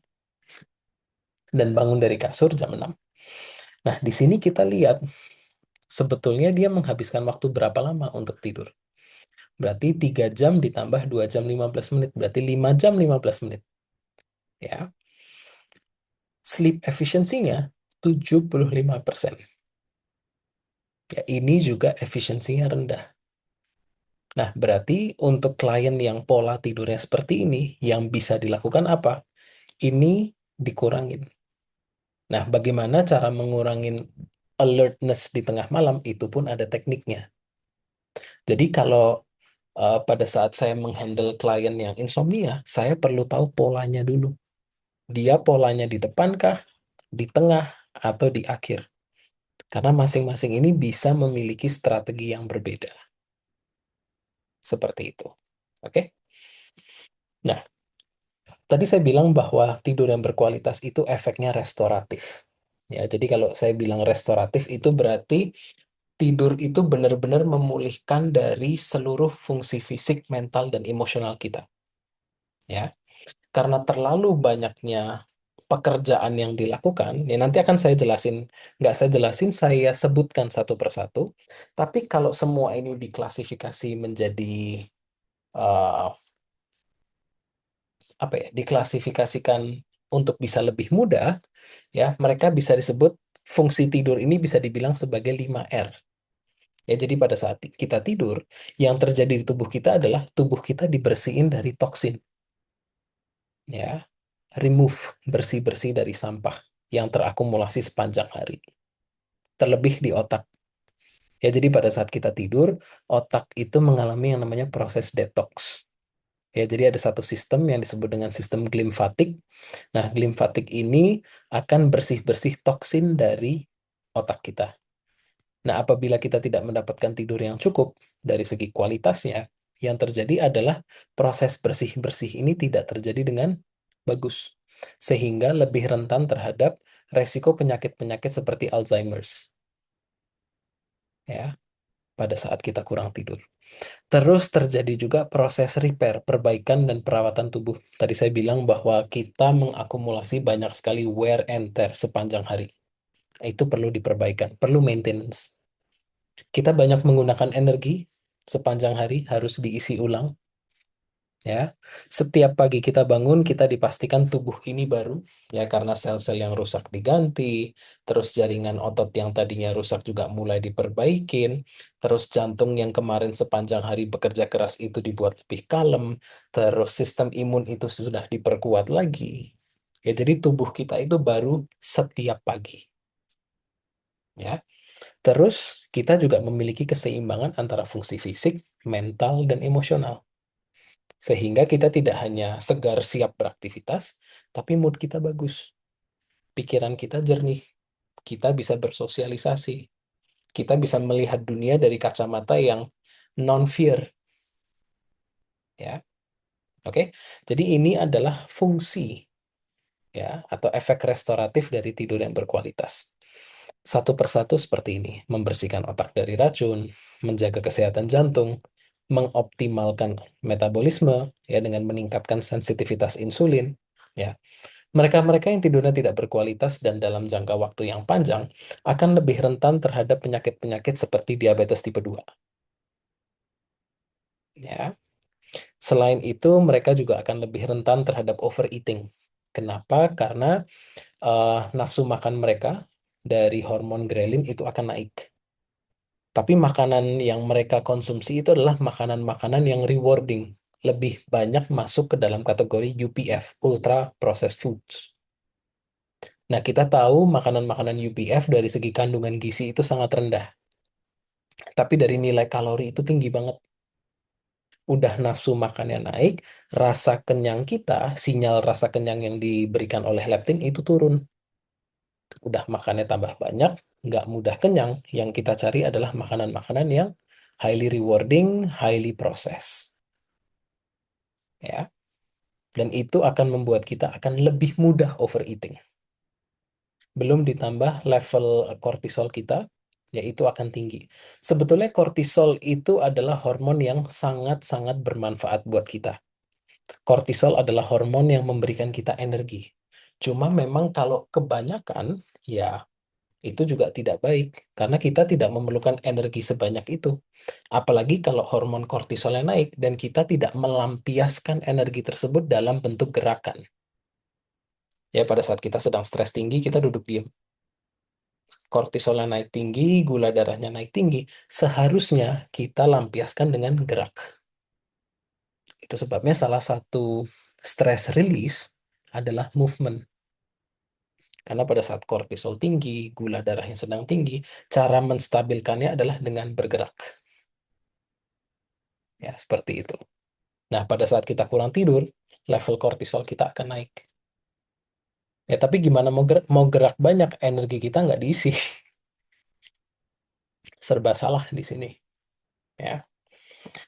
dan bangun dari kasur jam 6. Nah, di sini kita lihat sebetulnya dia menghabiskan waktu berapa lama untuk tidur. Berarti 3 jam ditambah 2 jam 15 menit. Berarti 5 jam 15 menit. Ya. Sleep efficiency-nya 75%. Ya, ini juga efisiensinya rendah. Nah, berarti untuk klien yang pola tidurnya seperti ini, yang bisa dilakukan apa? Ini dikurangin. Nah, bagaimana cara mengurangin alertness di tengah malam? Itu pun ada tekniknya. Jadi kalau pada saat saya menghandle klien yang insomnia, saya perlu tahu polanya dulu. Dia polanya di depan kah, di tengah, atau di akhir. Karena masing-masing ini bisa memiliki strategi yang berbeda. Seperti itu. Oke? Nah, tadi saya bilang bahwa tidur yang berkualitas itu efeknya restoratif. Ya, jadi kalau saya bilang restoratif itu berarti tidur itu benar-benar memulihkan dari seluruh fungsi fisik, mental, dan emosional kita. Ya, karena terlalu banyaknya pekerjaan yang dilakukan, ya nanti akan saya jelasin, nggak saya jelasin, saya sebutkan satu persatu, tapi kalau semua ini diklasifikasi menjadi, eh, apa ya, diklasifikasikan untuk bisa lebih mudah, ya mereka bisa disebut, fungsi tidur ini bisa dibilang sebagai 5R. Ya, jadi pada saat kita tidur, yang terjadi di tubuh kita adalah tubuh kita dibersihin dari toksin, ya, remove, bersih-bersih dari sampah yang terakumulasi sepanjang hari, terlebih di otak. Ya, jadi pada saat kita tidur, otak itu mengalami yang namanya proses detox. Ya, jadi ada satu sistem yang disebut dengan sistem glimfatik. Nah, glimfatik ini akan bersih-bersih toksin dari otak kita. Nah, apabila kita tidak mendapatkan tidur yang cukup dari segi kualitasnya, yang terjadi adalah proses bersih-bersih ini tidak terjadi dengan bagus, sehingga lebih rentan terhadap resiko penyakit-penyakit seperti Alzheimer's, ya, pada saat kita kurang tidur. Terus terjadi juga proses repair, perbaikan dan perawatan tubuh. Tadi saya bilang bahwa kita mengakumulasi banyak sekali wear and tear sepanjang hari. Itu perlu diperbaikan, perlu maintenance. Kita banyak menggunakan energi sepanjang hari, harus diisi ulang. Ya, setiap pagi kita bangun, kita dipastikan tubuh ini baru, ya karena sel-sel yang rusak diganti, terus jaringan otot yang tadinya rusak juga mulai diperbaikin, terus jantung yang kemarin sepanjang hari bekerja keras itu dibuat lebih kalem, terus sistem imun itu sudah diperkuat lagi. Ya, jadi tubuh kita itu baru setiap pagi. Ya, terus kita juga memiliki keseimbangan antara fungsi fisik, mental, dan emosional. Sehingga kita tidak hanya segar siap beraktivitas, tapi mood kita bagus, pikiran kita jernih, kita bisa bersosialisasi, kita bisa melihat dunia dari kacamata yang non-fear, ya. Oke. Jadi ini adalah fungsi, ya, atau efek restoratif dari tidur yang berkualitas. Satu persatu seperti ini: membersihkan otak dari racun, menjaga kesehatan jantung, mengoptimalkan metabolisme, ya, dengan meningkatkan sensitivitas insulin, ya. Mereka-mereka yang tidurnya tidak berkualitas dan dalam jangka waktu yang panjang akan lebih rentan terhadap penyakit-penyakit seperti diabetes tipe 2. Ya. Selain itu, mereka juga akan lebih rentan terhadap overeating. Kenapa? Karena nafsu makan mereka dari hormon ghrelin itu akan naik. Tapi makanan yang mereka konsumsi itu adalah makanan-makanan yang rewarding. Lebih banyak masuk ke dalam kategori UPF, Ultra Processed Foods. Nah, kita tahu makanan-makanan UPF dari segi kandungan gizi itu sangat rendah, tapi dari nilai kalori itu tinggi banget. Udah nafsu makannya naik, rasa kenyang kita, sinyal rasa kenyang yang diberikan oleh leptin itu turun. Udah makannya tambah banyak, nggak mudah kenyang. Yang kita cari adalah makanan-makanan yang highly rewarding, highly processed. Ya. Dan itu akan membuat kita akan lebih mudah overeating. Belum ditambah level kortisol kita, yaitu akan tinggi. Sebetulnya kortisol itu adalah hormon yang sangat-sangat bermanfaat buat kita. Kortisol adalah hormon yang memberikan kita energi. Cuma memang kalau kebanyakan, ya itu juga tidak baik, karena kita tidak memerlukan energi sebanyak itu. Apalagi kalau hormon kortisolnya naik dan kita tidak melampiaskan energi tersebut dalam bentuk gerakan. Ya, pada saat kita sedang stres tinggi, kita duduk diam. Kortisolnya naik tinggi, gula darahnya naik tinggi. Seharusnya kita lampiaskan dengan gerak. Itu sebabnya salah satu stress release adalah movement. Karena pada saat kortisol tinggi, gula darahnya sedang tinggi, cara menstabilkannya adalah dengan bergerak. Ya, seperti itu. Nah, pada saat kita kurang tidur, level kortisol kita akan naik. Ya, tapi gimana mau gerak banyak, energi kita nggak diisi. Serba salah di sini. Ya.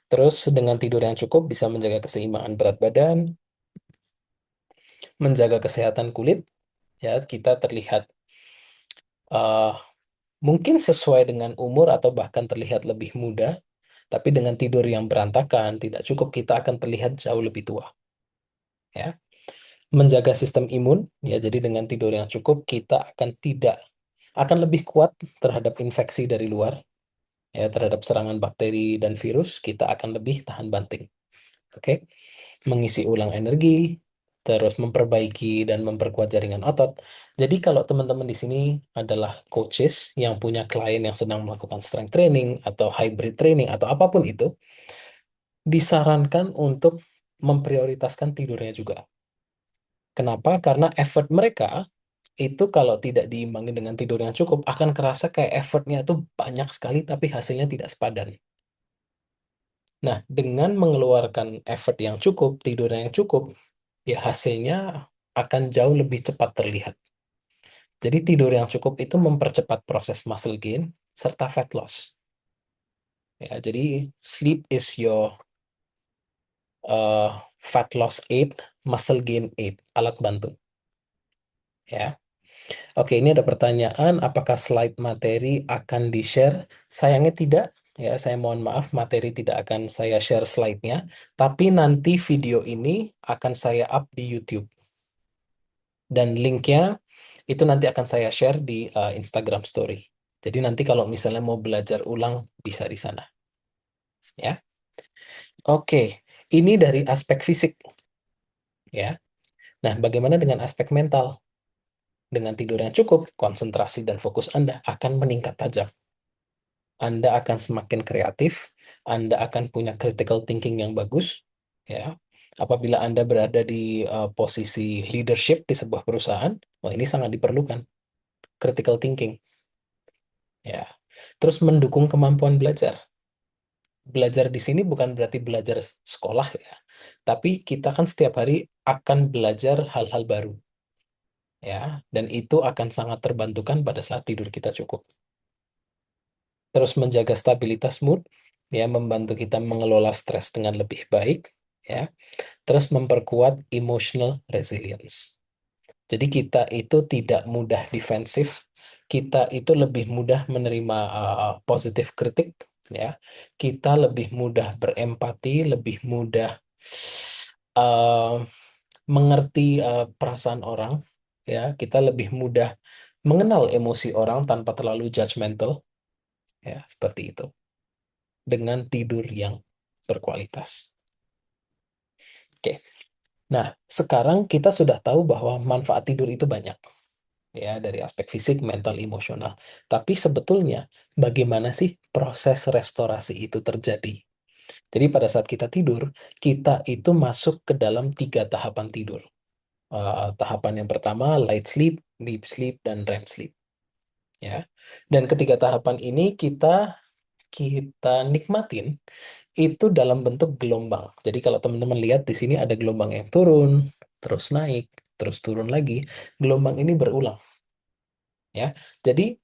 Terus dengan tidur yang cukup bisa menjaga keseimbangan berat badan, menjaga kesehatan kulit, ya kita terlihat uh, mungkin sesuai dengan umur atau bahkan terlihat lebih muda, tapi dengan tidur yang berantakan, tidak cukup, kita akan terlihat jauh lebih tua. Ya, menjaga sistem imun, ya jadi dengan tidur yang cukup kita akan lebih kuat terhadap infeksi dari luar, ya terhadap serangan bakteri dan virus, kita akan lebih tahan banting. Oke, mengisi ulang energi, terus memperbaiki dan memperkuat jaringan otot. Jadi kalau teman-teman di sini adalah coaches yang punya klien yang sedang melakukan strength training atau hybrid training atau apapun itu, disarankan untuk memprioritaskan tidurnya juga. Kenapa? Karena effort mereka itu kalau tidak diimbangi dengan tidur yang cukup akan kerasa kayak effortnya itu banyak sekali tapi hasilnya tidak sepadan. Nah, dengan mengeluarkan effort yang cukup, tidur yang cukup, ya hasilnya akan jauh lebih cepat terlihat. Jadi tidur yang cukup itu mempercepat proses muscle gain serta fat loss. Ya, jadi sleep is your fat loss aid, muscle gain aid, alat bantu. Ya. Oke, ini ada pertanyaan, apakah slide materi akan di-share? Sayangnya tidak. Ya, saya mohon maaf, materi tidak akan saya share slide-nya, tapi nanti video ini akan saya up di YouTube. Dan linknya itu nanti akan saya share di Instagram Story. Jadi nanti kalau misalnya mau belajar ulang bisa di sana. Ya, oke. Ini dari aspek fisik, ya. Nah, bagaimana dengan aspek mental? Dengan tidur yang cukup, konsentrasi dan fokus Anda akan meningkat tajam. Anda akan semakin kreatif, Anda akan punya critical thinking yang bagus, ya. Apabila Anda berada di posisi leadership di sebuah perusahaan, wah ini sangat diperlukan critical thinking, ya. Terus mendukung kemampuan belajar. Belajar di sini bukan berarti belajar sekolah ya, tapi kita kan setiap hari akan belajar hal-hal baru, ya. Dan itu akan sangat terbantukan pada saat tidur kita cukup. Terus menjaga stabilitas mood, ya, membantu kita mengelola stres dengan lebih baik, ya. Terus memperkuat emotional resilience. Jadi kita itu tidak mudah defensif, kita itu lebih mudah menerima positif kritik, ya. Kita lebih mudah berempati, lebih mudah uh, mengerti perasaan orang, ya. Kita lebih mudah mengenal emosi orang tanpa terlalu judgmental, ya, seperti itu. Dengan tidur yang berkualitas. Oke. Nah, sekarang kita sudah tahu bahwa manfaat tidur itu banyak, ya, dari aspek fisik, mental, emosional. Tapi sebetulnya bagaimana sih proses restorasi itu terjadi? Jadi pada saat kita tidur, kita itu masuk ke dalam 3 tahapan tidur. Tahapan yang pertama light sleep, deep sleep, dan REM sleep. Ya, dan ketiga tahapan ini kita nikmatin itu dalam bentuk gelombang. Jadi kalau teman-teman lihat di sini ada gelombang yang turun, terus naik, terus turun lagi. Gelombang ini berulang, ya. Jadi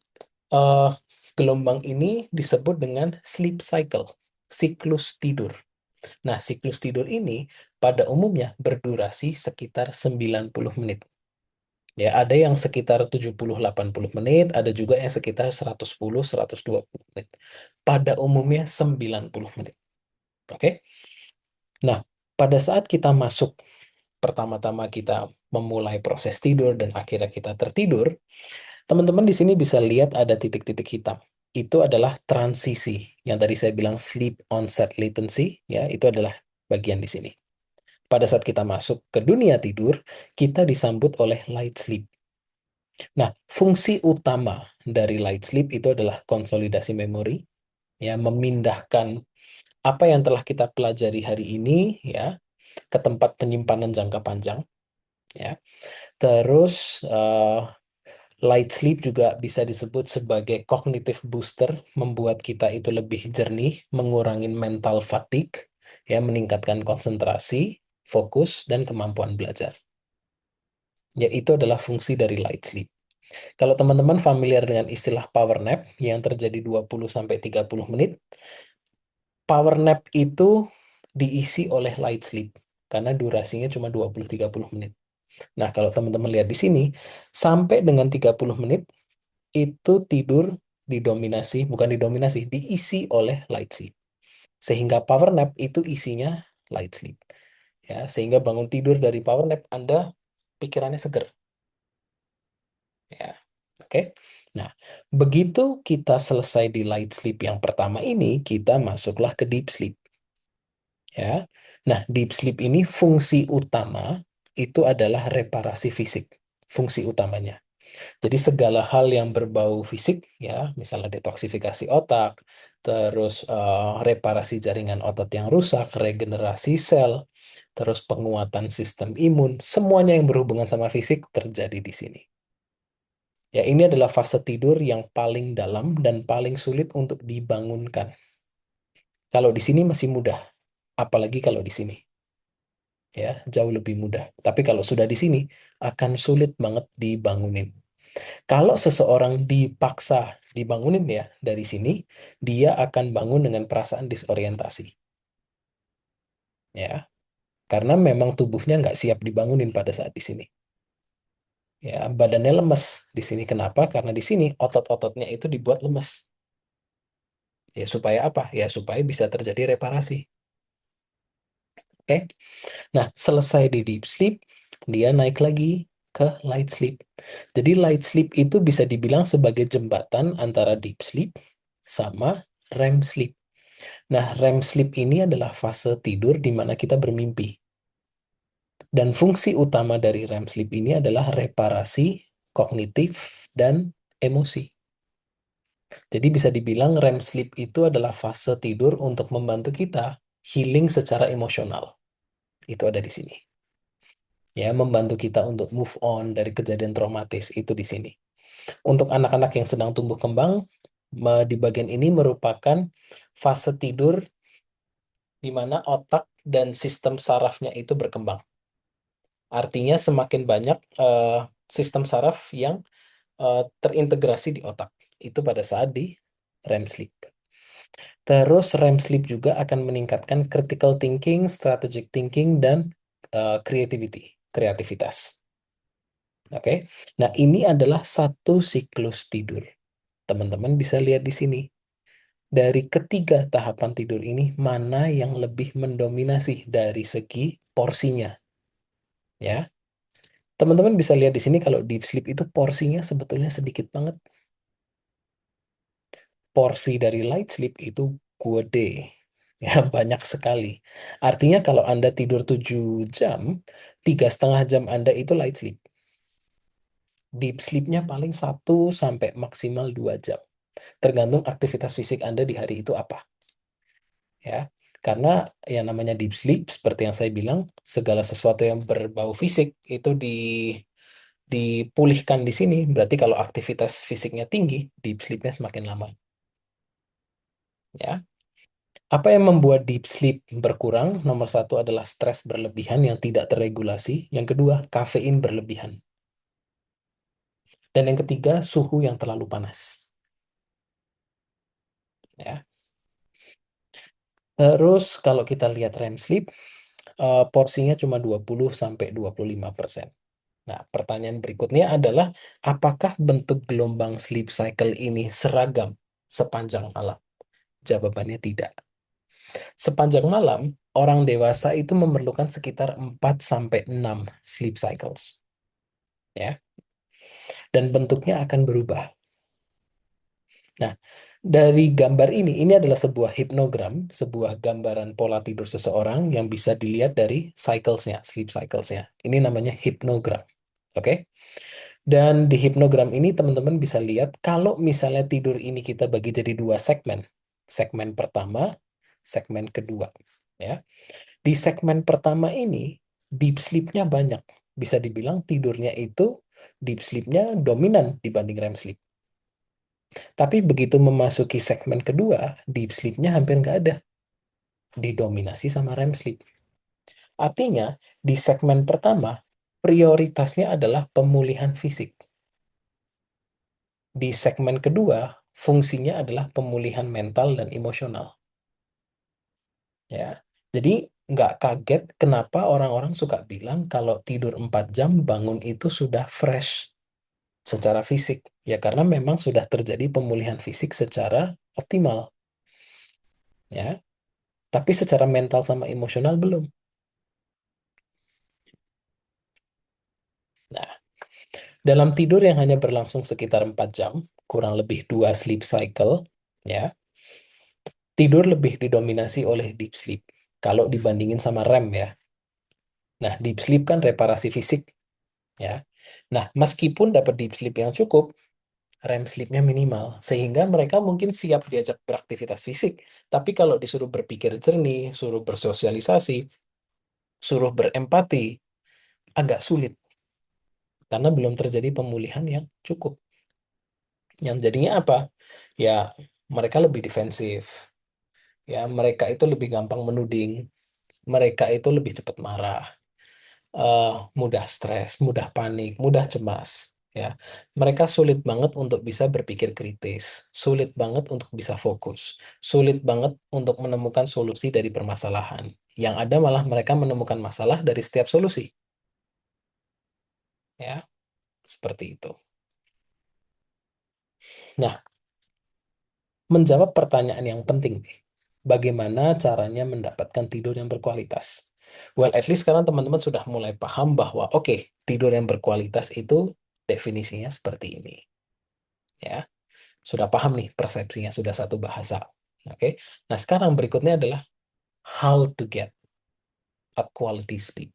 eh, gelombang ini disebut dengan sleep cycle, siklus tidur. Nah, siklus tidur ini pada umumnya berdurasi sekitar 90 menit. Ya, ada yang sekitar 70-80 menit, ada juga yang sekitar 110-120 menit. Pada umumnya 90 menit. Oke? Nah, pada saat kita masuk, pertama-tama kita memulai proses tidur dan akhirnya kita tertidur, teman-teman di sini bisa lihat ada titik-titik hitam. Itu adalah transisi. Yang tadi saya bilang sleep onset latency, ya, itu adalah bagian di sini. Pada saat kita masuk ke dunia tidur, kita disambut oleh light sleep. Nah, fungsi utama dari light sleep itu adalah konsolidasi memori, ya, memindahkan apa yang telah kita pelajari hari ini, ya, ke tempat penyimpanan jangka panjang, ya. Terus light sleep juga bisa disebut sebagai cognitive booster, membuat kita itu lebih jernih, mengurangi mental fatigue, ya, meningkatkan konsentrasi, fokus, dan kemampuan belajar. Ya, itu adalah fungsi dari light sleep. Kalau teman-teman familiar dengan istilah power nap yang terjadi 20-30 menit, power nap itu diisi oleh light sleep karena durasinya cuma 20-30 menit. Nah, kalau teman-teman lihat di sini, sampai dengan 30 menit itu tidur didominasi, bukan didominasi, diisi oleh light sleep. Sehingga power nap itu isinya light sleep. Ya, sehingga bangun tidur dari power nap Anda pikirannya seger. Ya, oke. Nah, begitu kita selesai di light sleep yang pertama ini, kita masuklah ke deep sleep. Ya. Nah, deep sleep ini fungsi utama itu adalah reparasi fisik. Fungsi utamanya. Jadi segala hal yang berbau fisik, ya, misalnya detoksifikasi otak, terus reparasi jaringan otot yang rusak, regenerasi sel, terus penguatan sistem imun, semuanya yang berhubungan sama fisik terjadi di sini. Ya, ini adalah fase tidur yang paling dalam dan paling sulit untuk dibangunkan. Kalau di sini masih mudah, apalagi kalau di sini, ya, jauh lebih mudah. Tapi kalau sudah di sini, akan sulit banget dibangunin. Kalau seseorang dipaksa dibangunin ya dari sini, dia akan bangun dengan perasaan disorientasi, ya, karena memang tubuhnya nggak siap dibangunin pada saat di sini. Ya, badannya lemes di sini. Kenapa? Karena di sini otot-ototnya itu dibuat lemes. Ya, supaya apa? Ya, supaya bisa terjadi reparasi. Oke. Nah, selesai di deep sleep, dia naik lagi ke light sleep. Jadi light sleep itu bisa dibilang sebagai jembatan antara deep sleep sama REM sleep. Nah, REM sleep ini adalah fase tidur di mana kita bermimpi. Dan fungsi utama dari REM sleep ini adalah reparasi kognitif dan emosi. Jadi bisa dibilang REM sleep itu adalah fase tidur untuk membantu kita healing secara emosional. Itu ada di sini. Ya, membantu kita untuk move on dari kejadian traumatis itu di sini. Untuk anak-anak yang sedang tumbuh kembang, di bagian ini merupakan fase tidur di mana otak dan sistem sarafnya itu berkembang. Artinya semakin banyak sistem saraf yang terintegrasi di otak. Itu pada saat di REM sleep. Terus REM sleep juga akan meningkatkan critical thinking, strategic thinking, dan creativity, kreativitas. Oke. Nah, ini adalah satu siklus tidur. Teman-teman bisa lihat di sini. Dari ketiga tahapan tidur ini, mana yang lebih mendominasi dari segi porsinya? Ya, teman-teman bisa lihat di sini kalau deep sleep itu porsinya sebetulnya sedikit banget. Porsi dari light sleep itu gede. Ya, banyak sekali. Artinya kalau Anda tidur 7 jam, 3,5 jam Anda itu light sleep. Deep sleep-nya paling 1 sampai maksimal 2 jam. Tergantung aktivitas fisik Anda di hari itu apa. Ya. Karena yang namanya deep sleep, seperti yang saya bilang, segala sesuatu yang berbau fisik itu dipulihkan di sini. Berarti kalau aktivitas fisiknya tinggi, deep sleepnya semakin lama. Ya. Apa yang membuat deep sleep berkurang? Nomor satu adalah stres berlebihan yang tidak terregulasi. Yang kedua, kafein berlebihan. Dan yang ketiga, suhu yang terlalu panas. Ya. Terus kalau kita lihat REM sleep, porsinya cuma 20 sampai 25%. Nah, pertanyaan berikutnya adalah apakah bentuk gelombang sleep cycle ini seragam sepanjang malam? Jawabannya tidak. Sepanjang malam, orang dewasa itu memerlukan sekitar 4 sampai 6 sleep cycles, ya. Dan bentuknya akan berubah. Nah, dari gambar ini adalah sebuah hipnogram, sebuah gambaran pola tidur seseorang yang bisa dilihat dari cyclesnya, sleep cyclesnya. Ini namanya hipnogram. Oke? Dan di hipnogram ini teman-teman bisa lihat kalau misalnya tidur ini kita bagi jadi dua segmen. Segmen pertama, segmen kedua. Ya. Di segmen pertama ini, deep sleep-nya banyak. Bisa dibilang tidurnya itu, deep sleep-nya dominan dibanding REM sleep. Tapi begitu memasuki segmen kedua, deep sleep-nya hampir nggak ada. Didominasi sama REM sleep. Artinya, di segmen pertama, prioritasnya adalah pemulihan fisik. Di segmen kedua, fungsinya adalah pemulihan mental dan emosional. Ya, jadi nggak kaget kenapa orang-orang suka bilang kalau tidur 4 jam bangun itu sudah fresh secara fisik. Ya karena memang sudah terjadi pemulihan fisik secara optimal. Ya, tapi secara mental sama emosional belum. Nah, dalam tidur yang hanya berlangsung sekitar 4 jam, kurang lebih 2 sleep cycle, ya, tidur lebih didominasi oleh deep sleep. Kalau dibandingin sama REM ya. Nah, deep sleep kan reparasi fisik, ya. Nah, meskipun dapat deep sleep yang cukup, REM sleep-nya minimal, sehingga mereka mungkin siap diajak beraktivitas fisik, tapi kalau disuruh berpikir jernih, suruh bersosialisasi, suruh berempati, agak sulit, karena belum terjadi pemulihan yang cukup. Yang jadinya apa? Ya, mereka lebih defensif, ya, mereka itu lebih gampang menuding, mereka itu lebih cepat marah, eh, mudah stres, mudah panik, mudah cemas. Ya, mereka sulit banget untuk bisa berpikir kritis, sulit banget untuk bisa fokus, sulit banget untuk menemukan solusi dari permasalahan. Yang ada malah mereka menemukan masalah dari setiap solusi. Ya, seperti itu. Nah, menjawab pertanyaan yang penting nih. Bagaimana caranya mendapatkan tidur yang berkualitas? Well, at least sekarang teman-teman sudah mulai paham bahwa oke, tidur yang berkualitas itu definisinya seperti ini. Ya, sudah paham nih persepsinya, sudah satu bahasa. Oke. Nah, sekarang berikutnya adalah how to get a quality sleep.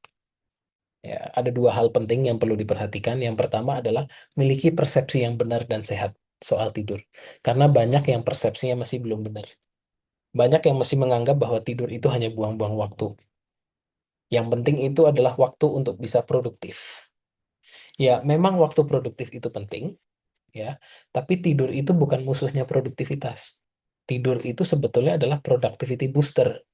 Ya, ada dua hal penting yang perlu diperhatikan. Yang pertama adalah miliki persepsi yang benar dan sehat soal tidur. Karena banyak yang persepsinya masih belum benar. Banyak yang masih menganggap bahwa tidur itu hanya buang-buang waktu. Yang penting itu adalah waktu untuk bisa produktif. Ya, memang waktu produktif itu penting, ya. Tapi tidur itu bukan musuhnya produktivitas. Tidur itu sebetulnya adalah productivity booster.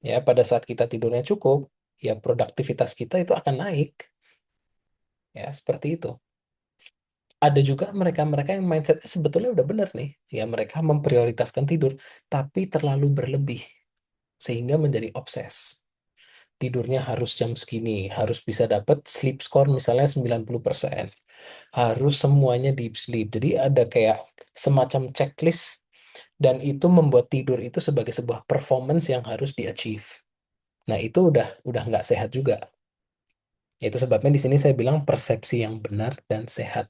Ya, pada saat kita tidurnya cukup, ya produktivitas kita itu akan naik. Ya, seperti itu. Ada juga mereka-mereka yang mindsetnya sebetulnya udah benar nih. Ya, mereka memprioritaskan tidur, tapi terlalu berlebih. Sehingga menjadi obses. Tidurnya harus jam segini, harus bisa dapat sleep score misalnya 90%. Harus semuanya deep sleep. Jadi ada kayak semacam checklist dan itu membuat tidur itu sebagai sebuah performance yang harus di-achieve. Nah, itu udah nggak sehat juga. Itu sebabnya di sini saya bilang persepsi yang benar dan sehat.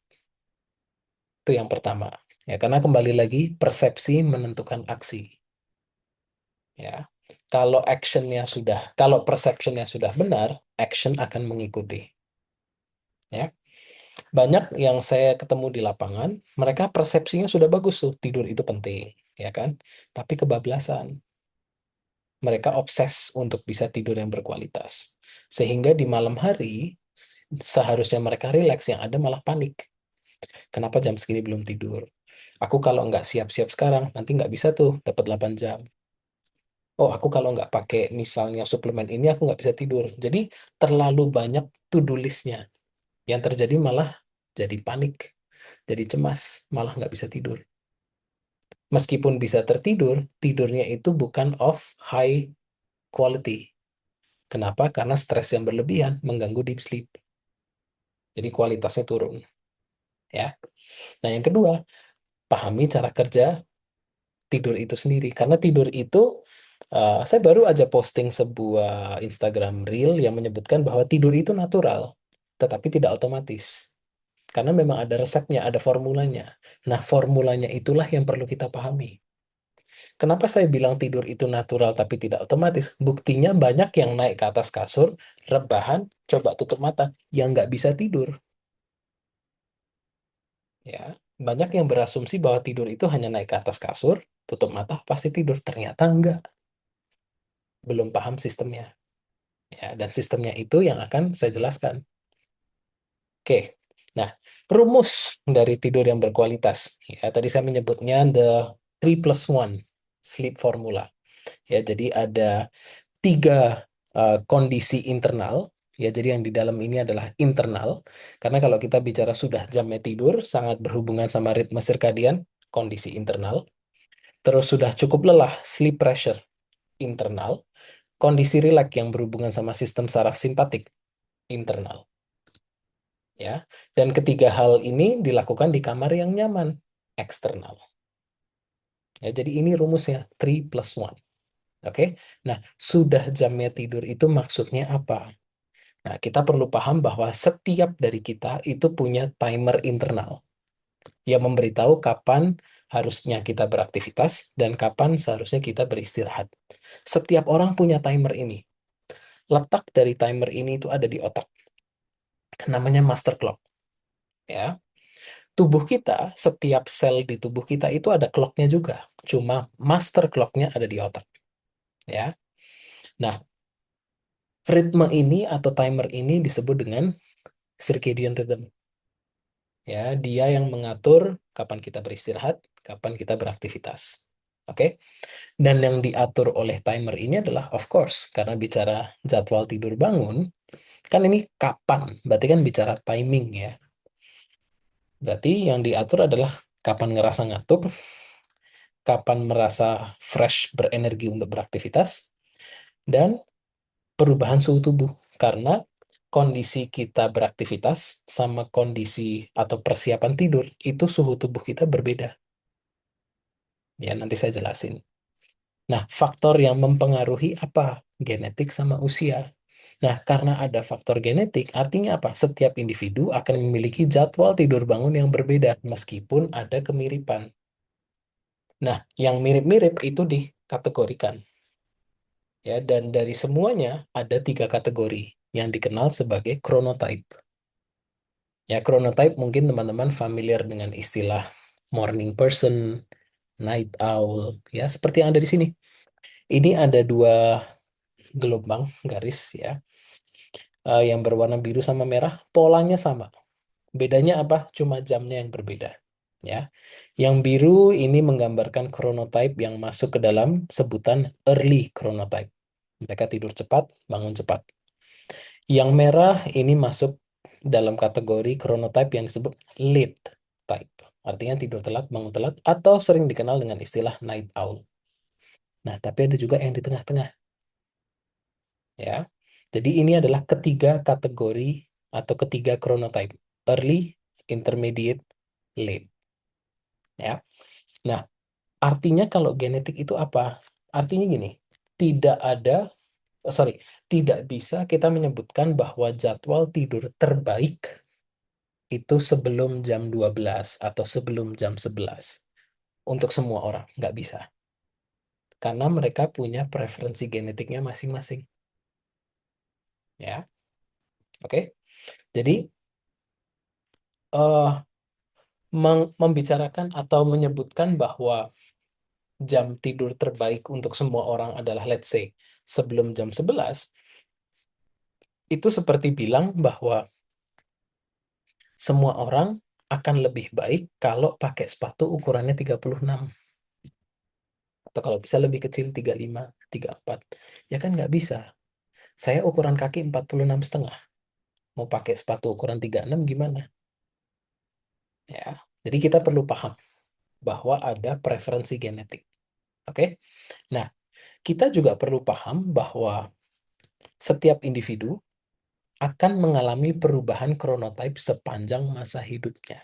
Itu yang pertama. Ya, karena kembali lagi persepsi menentukan aksi. Ya. Kalau perceptionnya sudah benar, action akan mengikuti. Ya. Banyak yang saya ketemu di lapangan, mereka persepsinya sudah bagus tuh, tidur itu penting, ya kan? Tapi kebablasan. Mereka obses untuk bisa tidur yang berkualitas. Sehingga di malam hari, seharusnya mereka rileks, yang ada malah panik. Kenapa jam segini belum tidur? Aku kalau nggak siap-siap sekarang, nanti nggak bisa tuh dapat 8 jam. Oh, aku kalau nggak pakai misalnya suplemen ini, aku nggak bisa tidur. Jadi terlalu banyak to-do list-nya. Yang terjadi malah jadi panik, jadi cemas, malah nggak bisa tidur. Meskipun bisa tertidur, tidurnya itu bukan of high quality. Kenapa? Karena stres yang berlebihan mengganggu deep sleep. Jadi kualitasnya turun. Ya. Nah, yang kedua, pahami cara kerja tidur itu sendiri. Karena tidur itu, saya baru aja posting sebuah Instagram Reel yang menyebutkan bahwa tidur itu natural, tetapi tidak otomatis. Karena memang ada resepnya, ada formulanya. Nah, formulanya itulah yang perlu kita pahami. Kenapa saya bilang tidur itu natural tapi tidak otomatis? Buktinya banyak yang naik ke atas kasur, rebahan, coba tutup mata, yang nggak bisa tidur. Ya, banyak yang berasumsi bahwa tidur itu hanya naik ke atas kasur, tutup mata, pasti tidur. Ternyata enggak, belum paham sistemnya. Ya, dan sistemnya itu yang akan saya jelaskan. Oke, nah rumus dari tidur yang berkualitas. Ya, tadi saya menyebutnya the 3+1 sleep formula. Ya, jadi ada tiga kondisi internal. Ya, jadi yang di dalam ini adalah internal. Karena kalau kita bicara sudah jamnya tidur, sangat berhubungan sama ritme sirkadian, kondisi internal. Terus sudah cukup lelah, sleep pressure, internal. Kondisi rileks yang berhubungan sama sistem saraf simpatik, internal. Ya, dan ketiga hal ini dilakukan di kamar yang nyaman, eksternal. Ya, jadi ini rumusnya 3+1. Oke, nah sudah jamnya tidur itu maksudnya apa? Nah, kita perlu paham bahwa setiap dari kita itu punya timer internal yang memberitahu kapan harusnya kita beraktivitas dan kapan seharusnya kita beristirahat. Setiap orang punya timer ini. Letak dari timer ini itu ada di otak. Namanya master clock. Ya, tubuh kita, setiap sel di tubuh kita itu ada clocknya juga. Cuma master clocknya ada di otak. Ya, nah ritme ini atau timer ini disebut dengan circadian rhythm. Ya, dia yang mengatur kapan kita beristirahat, kapan kita beraktivitas. Oke, dan yang diatur oleh timer ini adalah, of course, karena bicara jadwal tidur bangun, kan ini kapan, berarti kan bicara timing ya. Berarti yang diatur adalah kapan ngerasa ngantuk, kapan merasa fresh, berenergi untuk beraktivitas, dan perubahan suhu tubuh. Karena kondisi kita beraktivitas sama kondisi atau persiapan tidur, itu suhu tubuh kita berbeda. Ya, nanti saya jelasin. Nah, faktor yang mempengaruhi apa? Genetik sama usia. Nah, karena ada faktor genetik, artinya apa? Setiap individu akan memiliki jadwal tidur bangun yang berbeda, meskipun ada kemiripan. Nah, yang mirip-mirip itu dikategorikan. Ya, dan dari semuanya ada tiga kategori yang dikenal sebagai chronotype. Ya, chronotype mungkin teman-teman familiar dengan istilah morning person, night owl, ya seperti yang ada di sini. Ini ada dua gelombang garis ya, yang berwarna biru sama merah, polanya sama. Bedanya apa? Cuma jamnya yang berbeda. Ya, yang biru ini menggambarkan chronotype yang masuk ke dalam sebutan early chronotype. Mereka tidur cepat, bangun cepat. Yang merah ini masuk dalam kategori chronotype yang disebut late type. Artinya tidur telat, bangun telat, atau sering dikenal dengan istilah night owl. Nah, tapi ada juga yang di tengah-tengah. Ya. Jadi ini adalah ketiga kategori atau ketiga chronotype. Early, intermediate, late. Ya. Nah, artinya kalau genetik itu apa? Artinya gini, tidak ada, sorry, tidak bisa kita menyebutkan bahwa jadwal tidur terbaik itu sebelum jam 12 atau sebelum jam 11 untuk semua orang. Nggak bisa. Karena mereka punya preferensi genetiknya masing-masing. Ya, oke. Jadi, membicarakan atau menyebutkan bahwa jam tidur terbaik untuk semua orang adalah let's say sebelum jam 11, itu seperti bilang bahwa semua orang akan lebih baik kalau pakai sepatu ukurannya 36. Atau kalau bisa lebih kecil 35, 34. Ya kan nggak bisa. Saya ukuran kaki 46,5. Mau pakai sepatu ukuran 36 gimana? Ya. Jadi kita perlu paham bahwa ada preferensi genetik. Oke? Nah, kita juga perlu paham bahwa setiap individu akan mengalami perubahan chronotype sepanjang masa hidupnya.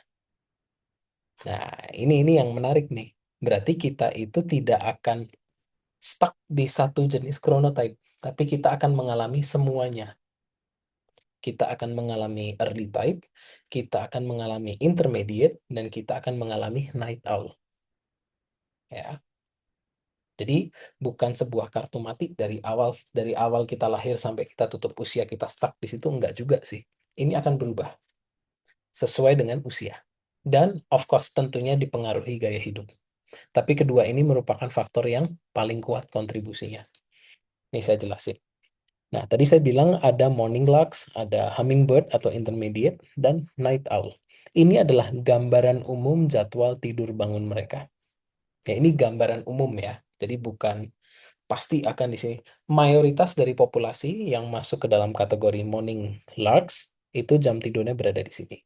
Nah, ini yang menarik nih. Berarti kita itu tidak akan stuck di satu jenis chronotype, tapi kita akan mengalami semuanya. Kita akan mengalami early type, kita akan mengalami intermediate, dan kita akan mengalami night owl. Ya. Jadi bukan sebuah kartu mati dari awal kita lahir sampai kita tutup usia kita stuck di situ, enggak juga sih. Ini akan berubah sesuai dengan usia. Dan of course tentunya dipengaruhi gaya hidup. Tapi kedua ini merupakan faktor yang paling kuat kontribusinya. Ini saya jelasin. Nah, tadi saya bilang ada morning larks, ada hummingbird atau intermediate, dan night owl. Ini adalah gambaran umum jadwal tidur bangun mereka. Ya, ini gambaran umum ya. Jadi bukan pasti akan di sini. Mayoritas dari populasi yang masuk ke dalam kategori morning larks itu jam tidurnya berada di sini.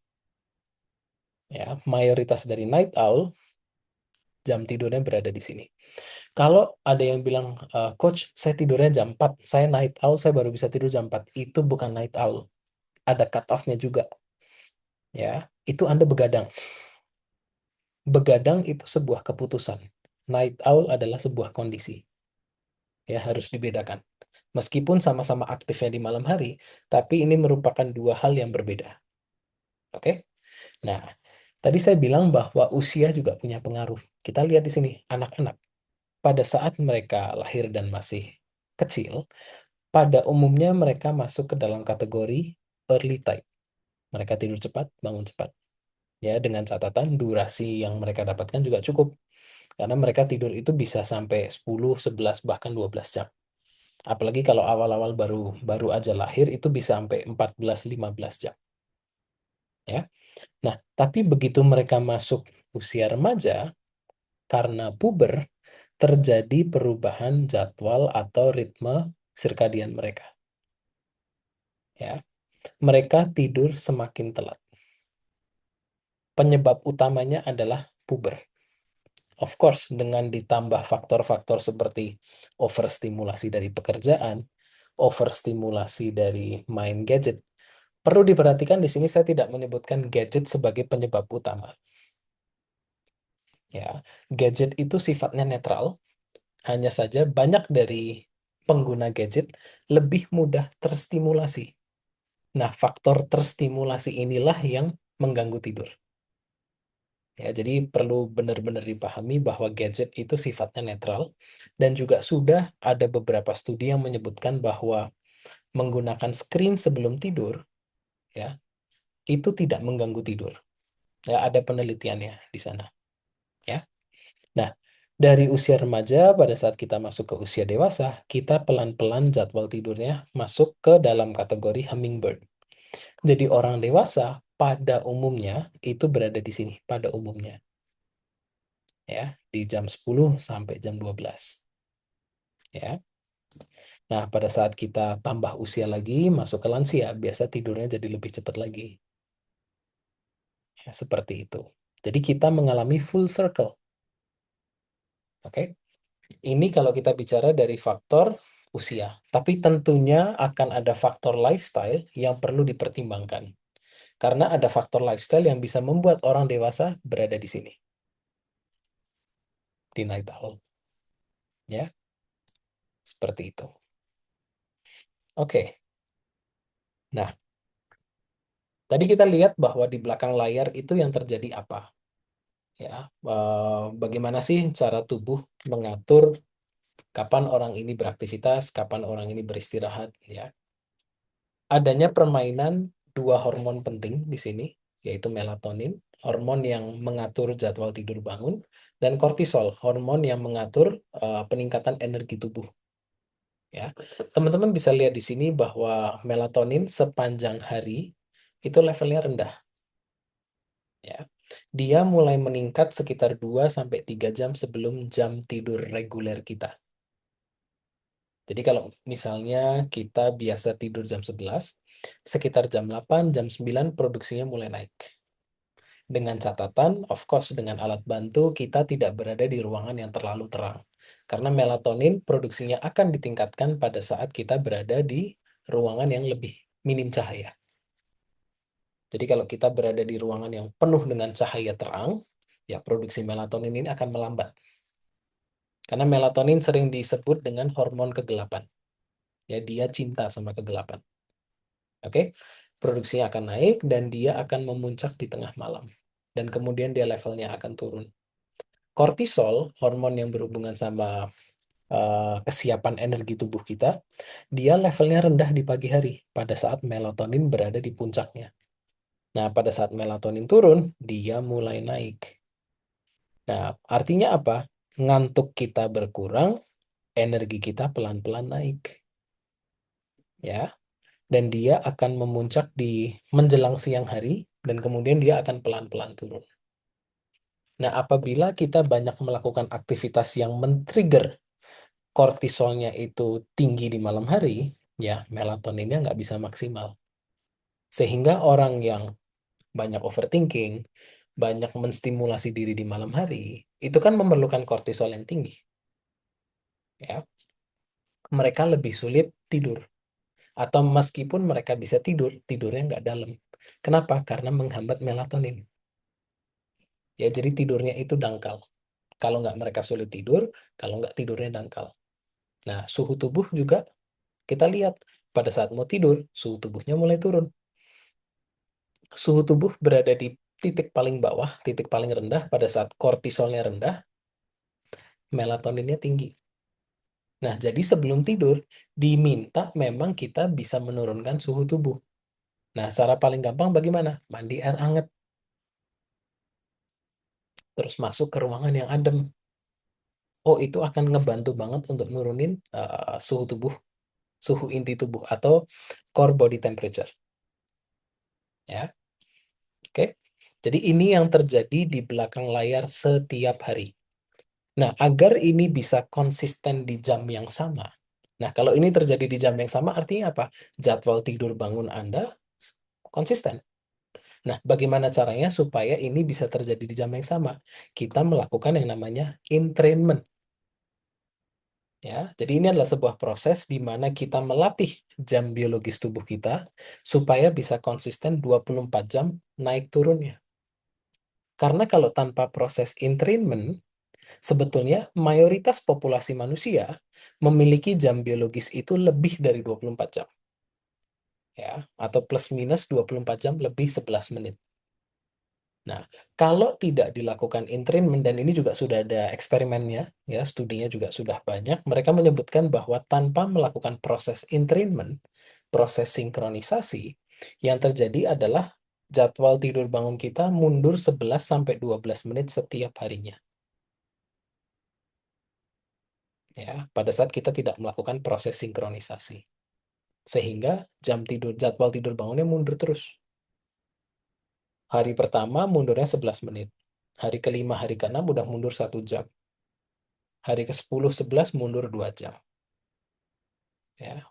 Ya, mayoritas dari night owl jam tidurnya berada di sini. Kalau ada yang bilang, Coach, saya tidurnya jam 4, saya night owl, saya baru bisa tidur jam 4. Itu bukan night owl. Ada cut off-nya juga. Ya, itu Anda begadang. Begadang itu sebuah keputusan. Night owl adalah sebuah kondisi. Ya, harus dibedakan. Meskipun sama-sama aktifnya di malam hari, tapi ini merupakan dua hal yang berbeda. Oke? Nah, tadi saya bilang bahwa usia juga punya pengaruh. Kita lihat di sini, anak-anak. Pada saat mereka lahir dan masih kecil, pada umumnya mereka masuk ke dalam kategori early type. Mereka tidur cepat, bangun cepat. Ya, dengan catatan durasi yang mereka dapatkan juga cukup. Karena mereka tidur itu bisa sampai 10, 11, bahkan 12 jam. Apalagi kalau awal-awal baru baru aja lahir itu bisa sampai 14, 15 jam. Ya. Nah, tapi begitu mereka masuk usia remaja, karena puber, terjadi perubahan jadwal atau ritme sirkadian mereka. Ya, mereka tidur semakin telat. Penyebab utamanya adalah puber. Of course, dengan ditambah faktor-faktor seperti overstimulasi dari pekerjaan, overstimulasi dari main gadget. Perlu diperhatikan di sini saya tidak menyebutkan gadget sebagai penyebab utama. Ya, gadget itu sifatnya netral, hanya saja banyak dari pengguna gadget lebih mudah terstimulasi. Nah, faktor terstimulasi inilah yang mengganggu tidur. Ya, jadi perlu benar-benar dipahami bahwa gadget itu sifatnya netral dan juga sudah ada beberapa studi yang menyebutkan bahwa menggunakan screen sebelum tidur ya, itu tidak mengganggu tidur. Ya, ada penelitiannya di sana, ya. Nah, dari usia remaja pada saat kita masuk ke usia dewasa, kita pelan-pelan jadwal tidurnya masuk ke dalam kategori hummingbird. Jadi orang dewasa pada umumnya itu berada di sini pada umumnya. Ya, di jam 10 sampai jam 12. Ya. Nah, pada saat kita tambah usia lagi, masuk ke lansia, biasa tidurnya jadi lebih cepat lagi. Ya, seperti itu. Jadi kita mengalami full circle. Oke. Ini kalau kita bicara dari faktor usia. Tapi tentunya akan ada faktor lifestyle yang perlu dipertimbangkan. Karena ada faktor lifestyle yang bisa membuat orang dewasa berada di sini. Di night owl. Ya, seperti itu. Oke. Nah, tadi kita lihat bahwa di belakang layar itu yang terjadi apa? Ya, bagaimana sih cara tubuh mengatur kapan orang ini beraktivitas, kapan orang ini beristirahat, ya. Adanya permainan dua hormon penting di sini, yaitu melatonin hormon yang mengatur jadwal tidur bangun, dan kortisol, hormon yang mengatur peningkatan energi tubuh. Ya, teman-teman bisa lihat di sini bahwa melatonin sepanjang hari itu levelnya rendah. Ya, dia mulai meningkat sekitar 2 sampai 3 jam sebelum jam tidur reguler kita. Jadi kalau misalnya kita biasa tidur jam 11, sekitar jam 8, jam 9 produksinya mulai naik. Dengan catatan, of course, dengan alat bantu, kita tidak berada di ruangan yang terlalu terang. Karena melatonin produksinya akan ditingkatkan pada saat kita berada di ruangan yang lebih minim cahaya. Jadi kalau kita berada di ruangan yang penuh dengan cahaya terang, ya produksi melatonin ini akan melambat. Karena melatonin sering disebut dengan hormon kegelapan. Ya, dia cinta sama kegelapan. Oke? Produksinya akan naik dan dia akan memuncak di tengah malam. Dan kemudian dia levelnya akan turun. Kortisol, hormon yang berhubungan sama kesiapan energi tubuh kita, dia levelnya rendah di pagi hari pada saat melatonin berada di puncaknya. Nah, pada saat melatonin turun, dia mulai naik. Nah, artinya apa? Ngantuk kita berkurang, energi kita pelan-pelan naik. Ya, dan dia akan memuncak di menjelang siang hari, dan kemudian dia akan pelan-pelan turun. Nah, apabila kita banyak melakukan aktivitas yang men-trigger kortisolnya itu tinggi di malam hari, ya melatoninnya nggak bisa maksimal. Sehingga orang yang banyak overthinking, banyak menstimulasi diri di malam hari, itu kan memerlukan kortisol yang tinggi. Ya, mereka lebih sulit tidur. Atau meskipun mereka bisa tidur, tidurnya nggak dalam. Kenapa? Karena menghambat melatonin. Ya, jadi tidurnya itu dangkal. Kalau nggak mereka sulit tidur, kalau nggak tidurnya dangkal. Nah, suhu tubuh juga kita lihat pada saat mau tidur, suhu tubuhnya mulai turun. Suhu tubuh berada di titik paling bawah, titik paling rendah pada saat kortisolnya rendah, melatoninnya tinggi. Nah, jadi sebelum tidur, diminta memang kita bisa menurunkan suhu tubuh. Nah, cara paling gampang bagaimana? Mandi air hangat, terus masuk ke ruangan yang adem. Oh, itu akan ngebantu banget untuk nurunin suhu tubuh, suhu inti tubuh atau core body temperature. Ya, oke. Jadi ini yang terjadi di belakang layar setiap hari. Nah, agar ini bisa konsisten di jam yang sama. Nah, kalau ini terjadi di jam yang sama, artinya apa? Jadwal tidur bangun Anda konsisten. Nah, bagaimana caranya supaya ini bisa terjadi di jam yang sama? Kita melakukan yang namanya entrainment. Ya, jadi ini adalah sebuah proses di mana kita melatih jam biologis tubuh kita supaya bisa konsisten 24 jam naik turunnya. Karena kalau tanpa proses entrainment, sebetulnya mayoritas populasi manusia memiliki jam biologis itu lebih dari 24 jam. Ya, atau plus minus 24 jam lebih 11 menit. Nah, kalau tidak dilakukan entrainment, dan ini juga sudah ada eksperimennya, ya, studinya juga sudah banyak, mereka menyebutkan bahwa tanpa melakukan proses entrainment, proses sinkronisasi, yang terjadi adalah jadwal tidur bangun kita mundur 11 sampai 12 menit setiap harinya. Ya, pada saat kita tidak melakukan proses sinkronisasi. Sehingga jadwal tidur bangunnya mundur terus. Hari pertama mundurnya 11 menit. Hari kelima, hari keenam udah mundur 1 jam. Hari ke-10, 11 mundur 2 jam. Ya.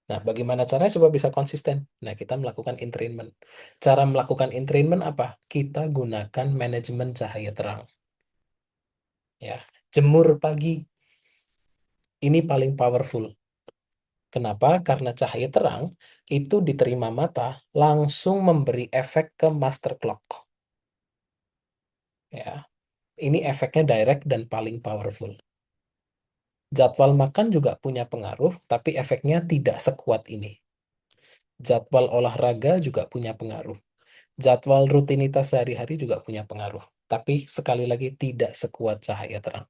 Nah, bagaimana caranya supaya bisa konsisten? Nah, kita melakukan entrainment. Cara melakukan entrainment apa? Kita gunakan manajemen cahaya terang. Ya, jemur pagi ini paling powerful. Kenapa? Karena cahaya terang itu diterima mata langsung memberi efek ke master clock. Ya, ini efeknya direct dan paling powerful. Jadwal makan juga punya pengaruh, tapi efeknya tidak sekuat ini. Jadwal olahraga juga punya pengaruh. Jadwal rutinitas sehari-hari juga punya pengaruh. Tapi sekali lagi tidak sekuat cahaya terang.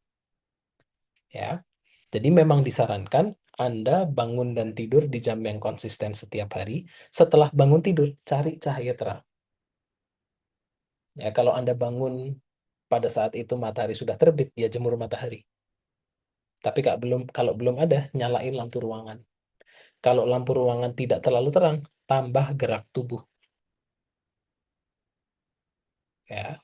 Ya. Jadi memang disarankan Anda bangun dan tidur di jam yang konsisten setiap hari. Setelah bangun tidur, cari cahaya terang. Ya, kalau Anda bangun pada saat itu matahari sudah terbit, ya jemur matahari. Tapi kalau belum ada, nyalain lampu ruangan. Kalau lampu ruangan tidak terlalu terang, tambah gerak tubuh. Ya,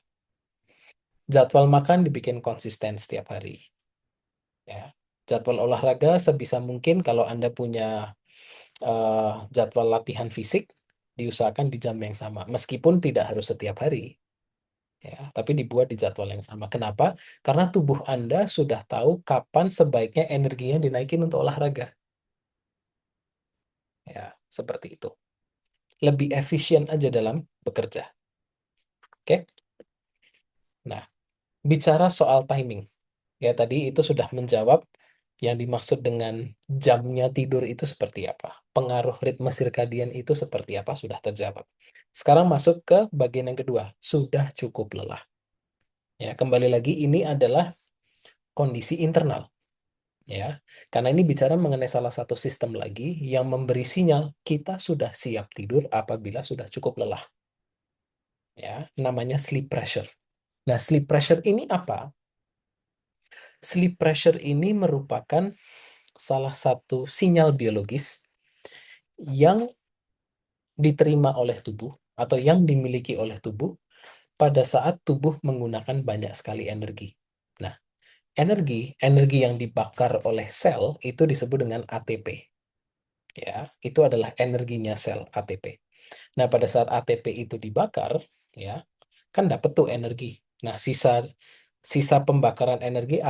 jadwal makan dibikin konsisten setiap hari. Ya, jadwal olahraga sebisa mungkin kalau Anda punya jadwal latihan fisik, diusahakan di jam yang sama. Meskipun tidak harus setiap hari. Ya, tapi dibuat di jadwal yang sama. Kenapa? Karena tubuh Anda sudah tahu kapan sebaiknya energinya dinaikin untuk olahraga. Ya, seperti itu. Lebih efisien aja dalam bekerja. Oke? Nah, bicara soal timing. Ya, tadi itu sudah menjawab yang dimaksud dengan jamnya tidur itu seperti apa. Pengaruh ritme sirkadian itu seperti apa sudah terjawab. Sekarang masuk ke bagian yang kedua. Sudah cukup lelah. Ya, kembali lagi ini adalah kondisi internal. Ya, karena ini bicara mengenai salah satu sistem lagi yang memberi sinyal kita sudah siap tidur apabila sudah cukup lelah. Ya, namanya sleep pressure. Nah, sleep pressure ini apa? Sleep pressure ini merupakan salah satu sinyal biologis yang diterima oleh tubuh atau yang dimiliki oleh tubuh pada saat tubuh menggunakan banyak sekali energi. Nah, energi yang dibakar oleh sel itu disebut dengan ATP. Ya, itu adalah energinya sel ATP. Nah, pada saat ATP itu dibakar, ya, kan dapat tuh energi. Nah, sisa sisa pembakaran energi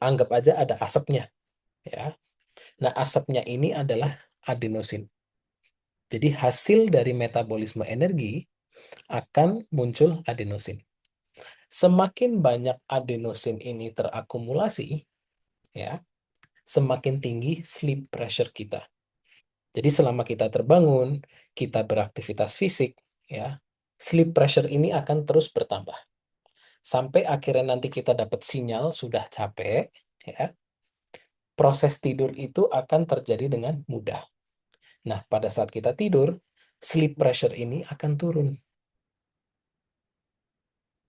anggap aja ada asapnya, ya. Nah, asapnya ini adalah adenosin. Jadi hasil dari metabolisme energi akan muncul adenosin. Semakin banyak adenosin ini terakumulasi, ya, semakin tinggi sleep pressure kita. Jadi selama kita terbangun, kita beraktivitas fisik, ya, sleep pressure ini akan terus bertambah. Sampai akhirnya nanti kita dapat sinyal sudah capek, ya, proses tidur itu akan terjadi dengan mudah. Nah, pada saat kita tidur, sleep pressure ini akan turun.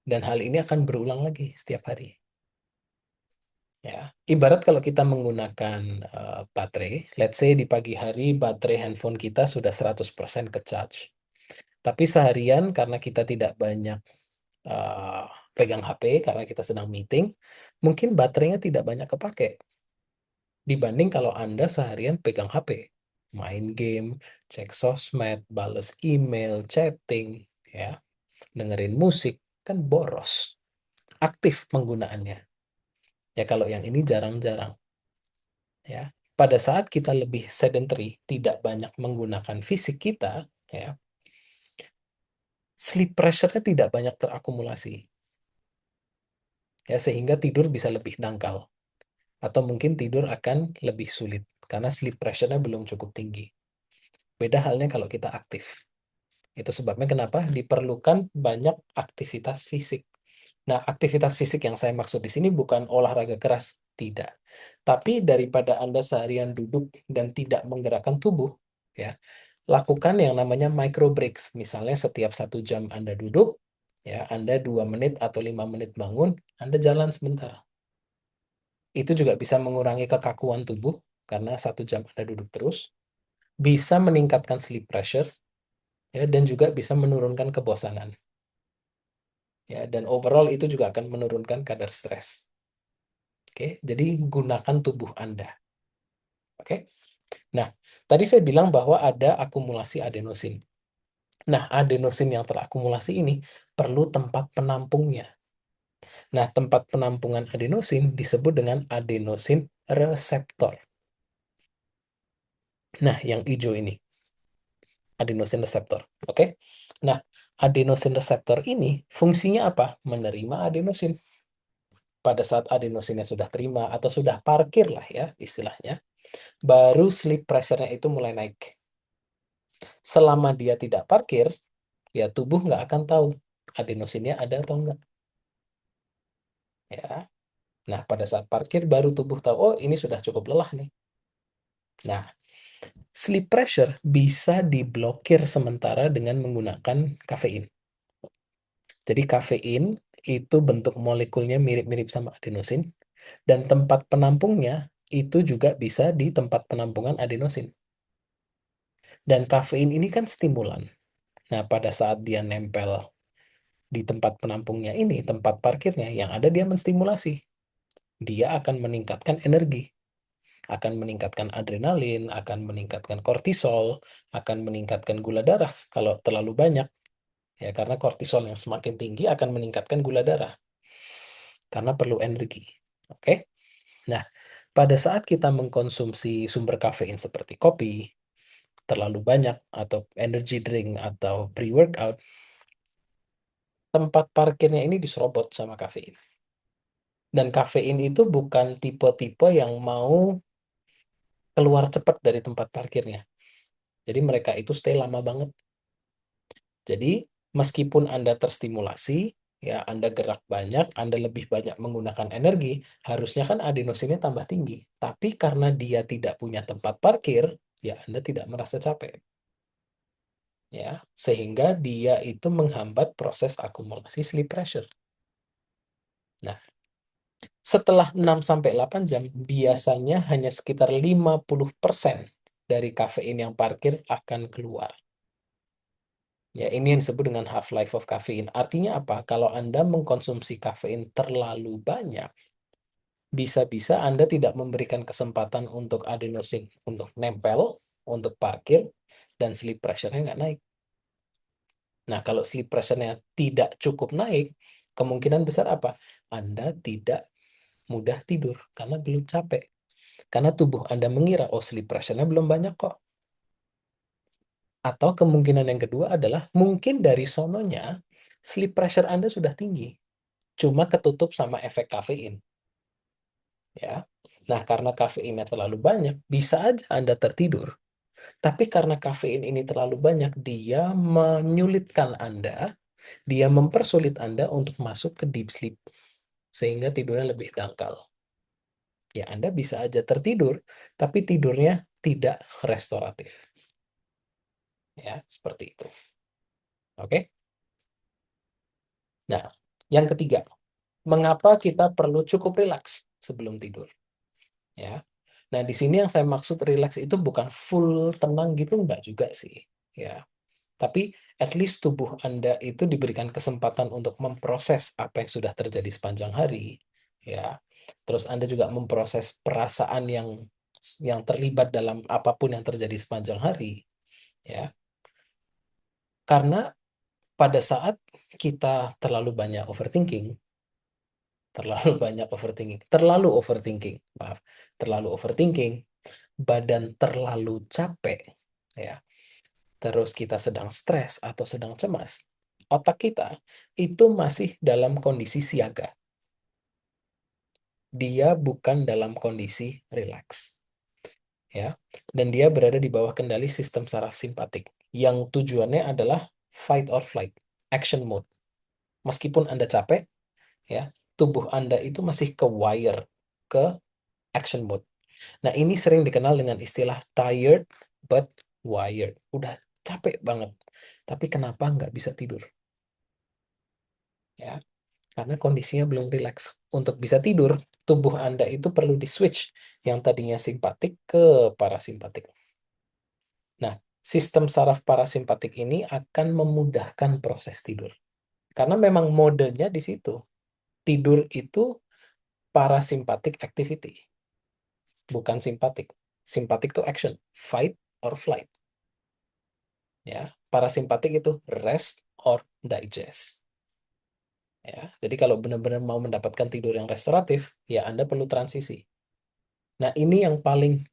Dan hal ini akan berulang lagi setiap hari. Ya, ibarat kalau kita menggunakan baterai, let's say di pagi hari baterai handphone kita sudah 100% ke charge. Tapi seharian karena kita tidak banyak uh, pegang HP karena kita sedang meeting, mungkin baterainya tidak banyak kepake dibanding kalau Anda seharian pegang HP, main game, cek sosmed, bales email, chatting, ya, dengerin musik, kan boros, aktif penggunaannya. Ya kalau yang ini jarang-jarang, ya. Pada saat kita lebih sedentary, tidak banyak menggunakan fisik kita, ya, sleep pressure-nya tidak banyak terakumulasi, ya, sehingga tidur bisa lebih dangkal atau mungkin tidur akan lebih sulit karena sleep pressure-nya belum cukup tinggi. Beda halnya kalau kita aktif. Itu sebabnya kenapa diperlukan banyak aktivitas fisik. Nah, aktivitas fisik yang saya maksud di sini bukan olahraga keras, tidak. Tapi daripada Anda seharian duduk dan tidak menggerakkan tubuh, ya, lakukan yang namanya micro breaks. Misalnya setiap 1 jam Anda duduk, ya, Anda 2 menit atau 5 menit bangun, Anda jalan sebentar. Itu juga bisa mengurangi kekakuan tubuh karena 1 jam Anda duduk terus, bisa meningkatkan sleep pressure, ya, dan juga bisa menurunkan kebosanan. Ya, dan overall itu juga akan menurunkan kadar stres. Oke, jadi gunakan tubuh Anda. Oke. Nah, tadi saya bilang bahwa ada akumulasi adenosin. Nah, adenosin yang terakumulasi ini perlu tempat penampungnya. Nah, tempat penampungan adenosin disebut dengan adenosin reseptor. Nah, yang hijau ini, adenosin reseptor. Oke. Nah, adenosin reseptor ini fungsinya apa? Menerima adenosin. Pada saat adenosinnya sudah terima atau sudah parkir lah ya istilahnya, baru sleep pressure-nya itu mulai naik. Selama dia tidak parkir, ya tubuh nggak akan tahu adenosinnya ada atau enggak. Ya. Nah, pada saat parkir baru tubuh tahu, oh ini sudah cukup lelah nih. Nah, sleep pressure bisa diblokir sementara dengan menggunakan kafein. Jadi kafein itu bentuk molekulnya mirip-mirip sama adenosin, dan tempat penampungnya itu juga bisa di tempat penampungan adenosin. Dan kafein ini kan stimulan. Nah, pada saat dia nempel di tempat penampungnya ini, tempat parkirnya, yang ada dia menstimulasi. Dia akan meningkatkan energi, akan meningkatkan adrenalin, akan meningkatkan kortisol, akan meningkatkan gula darah kalau terlalu banyak. Ya, karena kortisol yang semakin tinggi akan meningkatkan gula darah, karena perlu energi. Oke? Nah, pada saat kita mengkonsumsi sumber kafein seperti kopi, terlalu banyak, atau energy drink, atau pre-workout, tempat parkirnya ini diserobot sama kafein. Dan kafein itu bukan tipe-tipe yang mau keluar cepat dari tempat parkirnya. Jadi mereka itu stay lama banget. Jadi meskipun Anda terstimulasi, ya Anda gerak banyak, Anda lebih banyak menggunakan energi, harusnya kan adenosinnya tambah tinggi. Tapi karena dia tidak punya tempat parkir, ya Anda tidak merasa capek. Ya, sehingga dia itu menghambat proses akumulasi sleep pressure. Nah, setelah 6-8 jam, biasanya hanya sekitar 50% dari kafein yang parkir akan keluar. Ya, ini yang disebut dengan half-life of caffeine. Artinya apa? Kalau Anda mengkonsumsi kafein terlalu banyak, bisa-bisa Anda tidak memberikan kesempatan untuk adenosin untuk nempel, untuk parkir, dan sleep pressure-nya nggak naik. Nah, kalau sleep pressure-nya tidak cukup naik, kemungkinan besar apa? Anda tidak mudah tidur karena belum capek. Karena tubuh Anda mengira, oh sleep pressure-nya belum banyak kok. Atau kemungkinan yang kedua adalah mungkin dari sononya sleep pressure Anda sudah tinggi, cuma ketutup sama efek kafein. Ya. Nah, karena kafeinnya terlalu banyak, bisa aja Anda tertidur. Tapi karena kafein ini terlalu banyak, dia menyulitkan Anda, dia mempersulit Anda untuk masuk ke deep sleep, sehingga tidurnya lebih dangkal. Ya, Anda bisa aja tertidur, tapi tidurnya tidak restoratif. Ya, seperti itu. Oke? Nah, yang ketiga, mengapa kita perlu cukup rileks sebelum tidur? Ya. Nah, di sini yang saya maksud rileks itu bukan full tenang gitu, enggak juga sih. Ya. Tapi at least tubuh Anda itu diberikan kesempatan untuk memproses apa yang sudah terjadi sepanjang hari. Ya. Terus Anda juga memproses perasaan yang terlibat dalam apapun yang terjadi sepanjang hari. Ya. Karena pada saat kita terlalu overthinking, maaf, terlalu overthinking, badan terlalu capek, ya, terus kita sedang stres atau sedang cemas, otak kita itu masih dalam kondisi siaga. Dia bukan dalam kondisi rileks, ya, dan dia berada di bawah kendali sistem saraf simpatik yang tujuannya adalah fight or flight, action mode. Meskipun Anda capek, ya, tubuh Anda itu masih ke wire ke action mode. Nah, ini sering dikenal dengan istilah tired but wired. Udah capek banget, tapi kenapa nggak bisa tidur? Ya, karena kondisinya belum rileks. Untuk bisa tidur, tubuh Anda itu perlu di-switch yang tadinya simpatik ke parasimpatik. Nah, sistem saraf parasimpatik ini akan memudahkan proses tidur. Karena memang modenya di situ. Tidur itu parasympathetic activity, bukan simpatik. Simpatik itu action, fight or flight. Ya, parasimpatik itu rest or digest. Ya, jadi kalau benar-benar mau mendapatkan tidur yang restoratif, ya Anda perlu transisi. Nah, ini yang paling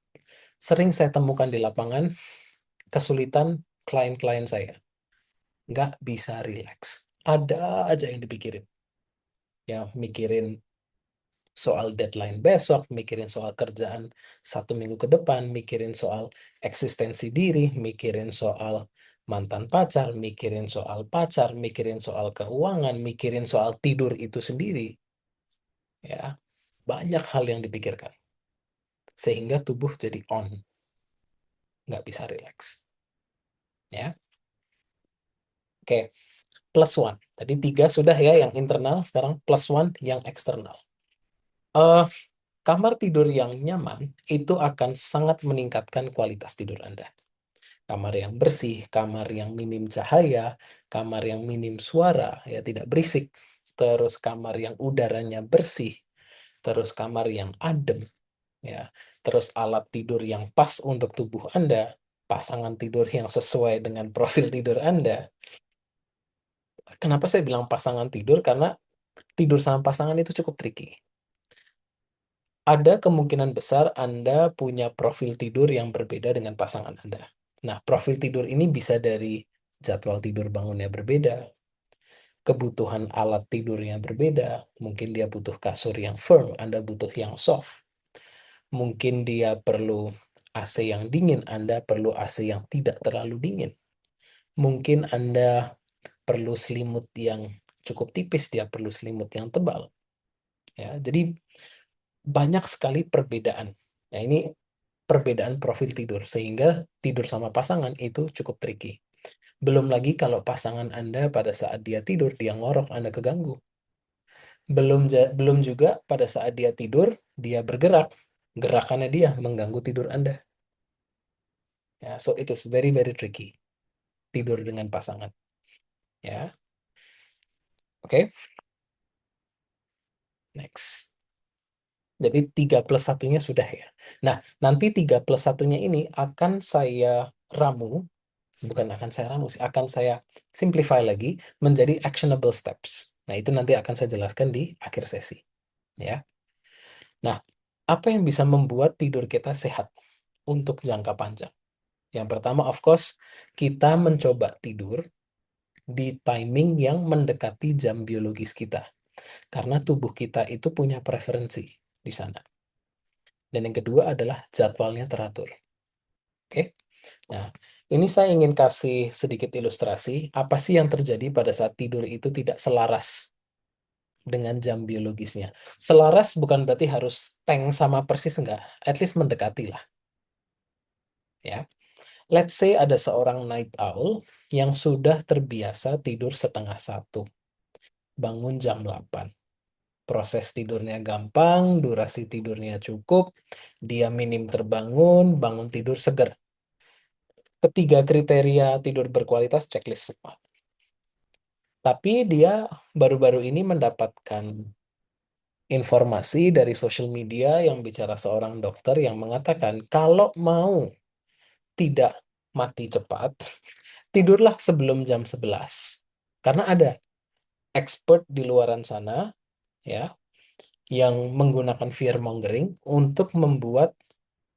sering saya temukan di lapangan, kesulitan klien-klien saya. Nggak bisa rileks. Ada aja yang dipikirin. Ya, mikirin soal deadline besok, mikirin soal kerjaan 1 minggu ke depan, mikirin soal eksistensi diri, mikirin soal mantan pacar, mikirin soal keuangan, mikirin soal tidur itu sendiri. Ya, banyak hal yang dipikirkan. Sehingga tubuh jadi on, nggak bisa relax. Ya, oke. plus one. Tadi 3 sudah ya yang internal, sekarang plus one yang eksternal. Eh, Kamar tidur yang nyaman itu akan sangat meningkatkan kualitas tidur Anda. Kamar yang bersih, kamar yang minim cahaya, kamar yang minim suara, ya tidak berisik, terus kamar yang udaranya bersih, terus kamar yang adem, ya, terus alat tidur yang pas untuk tubuh Anda, pasangan tidur yang sesuai dengan profil tidur Anda. Kenapa saya bilang pasangan tidur? Karena tidur sama pasangan itu cukup tricky. Ada kemungkinan besar Anda punya profil tidur yang berbeda dengan pasangan Anda. Nah, profil tidur ini bisa dari jadwal tidur bangunnya berbeda, kebutuhan alat tidurnya berbeda. Mungkin dia butuh kasur yang firm, Anda butuh yang soft. Mungkin dia perlu AC yang dingin, Anda perlu AC yang tidak terlalu dingin. Mungkin Anda perlu selimut yang cukup tipis, dia perlu selimut yang tebal. Ya, jadi banyak sekali perbedaan. Nah, ini perbedaan profil tidur, sehingga tidur sama pasangan itu cukup tricky. Belum lagi kalau pasangan Anda pada saat dia tidur, dia ngorok, Anda keganggu. Belum juga pada saat dia tidur, dia bergerak. Gerakannya dia mengganggu tidur Anda. Ya, so it is very very tricky tidur dengan pasangan. Ya, oke. Next. Jadi 3 plus satunya sudah ya. Nah, nanti 3 plus satunya ini akan saya ramu, bukan akan saya ramu sih, akan saya simplify lagi menjadi actionable steps. Nah, itu nanti akan saya jelaskan di akhir sesi. Ya. Nah, apa yang bisa membuat tidur kita sehat untuk jangka panjang? Yang pertama, of course, kita mencoba tidur di timing yang mendekati jam biologis kita. Karena tubuh kita itu punya preferensi di sana. Dan yang kedua adalah jadwalnya teratur. Oke? Nah, ini saya ingin kasih sedikit ilustrasi. Apa sih yang terjadi pada saat tidur itu tidak selaras dengan jam biologisnya? Selaras bukan berarti harus tank sama persis, enggak. At least mendekati lah. Ya. Let's say ada seorang night owl yang sudah terbiasa tidur setengah satu, bangun jam 8. Proses tidurnya gampang, durasi tidurnya cukup, dia minim terbangun, bangun tidur seger. Ketiga kriteria tidur berkualitas checklist semua. Tapi dia baru-baru ini mendapatkan informasi dari social media yang bicara seorang dokter yang mengatakan kalau mau tidak mati cepat, tidurlah sebelum jam 11. Karena ada expert di luaran sana ya yang menggunakan fear mongering untuk membuat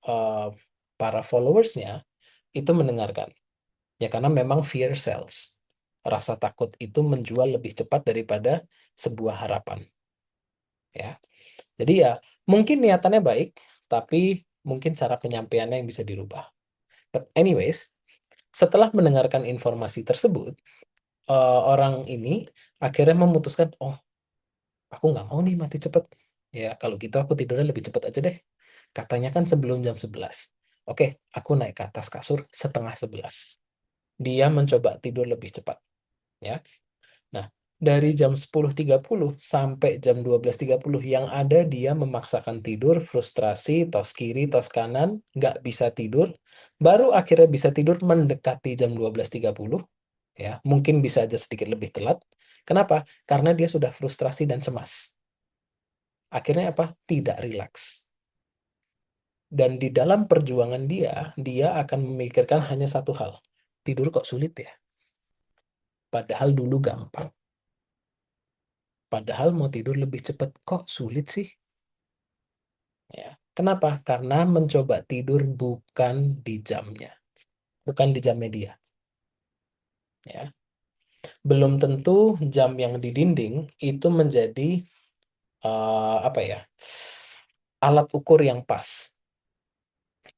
uh, para followersnya itu mendengarkan. Ya karena memang fear sells. Rasa takut itu menjual lebih cepat daripada sebuah harapan. Ya. Jadi ya mungkin niatannya baik, tapi mungkin cara penyampaiannya yang bisa dirubah. But anyways, setelah mendengarkan informasi tersebut, orang ini akhirnya memutuskan, oh aku nggak mau nih mati cepet. Ya kalau gitu aku tidurnya lebih cepet aja deh. Katanya kan sebelum jam 11. Oke, aku naik ke atas kasur setengah 11. Dia mencoba tidur lebih cepat. Ya. Nah, dari jam 10.30 sampai jam 12.30 yang ada dia memaksakan tidur, frustrasi, tos kiri, tos kanan, nggak bisa tidur, baru akhirnya bisa tidur mendekati jam 12.30, ya, mungkin bisa aja sedikit lebih telat. Kenapa? Karena dia sudah frustrasi dan cemas. Akhirnya apa? Tidak rileks. Dan di dalam perjuangan dia, dia akan memikirkan hanya satu hal. Tidur kok sulit ya? Padahal dulu gampang. Padahal mau tidur lebih cepat kok sulit sih. Ya. Kenapa? Karena mencoba tidur bukan di jamnya, bukan di jamnya dia. Ya. Belum tentu jam yang di dinding itu menjadi apa ya, alat ukur yang pas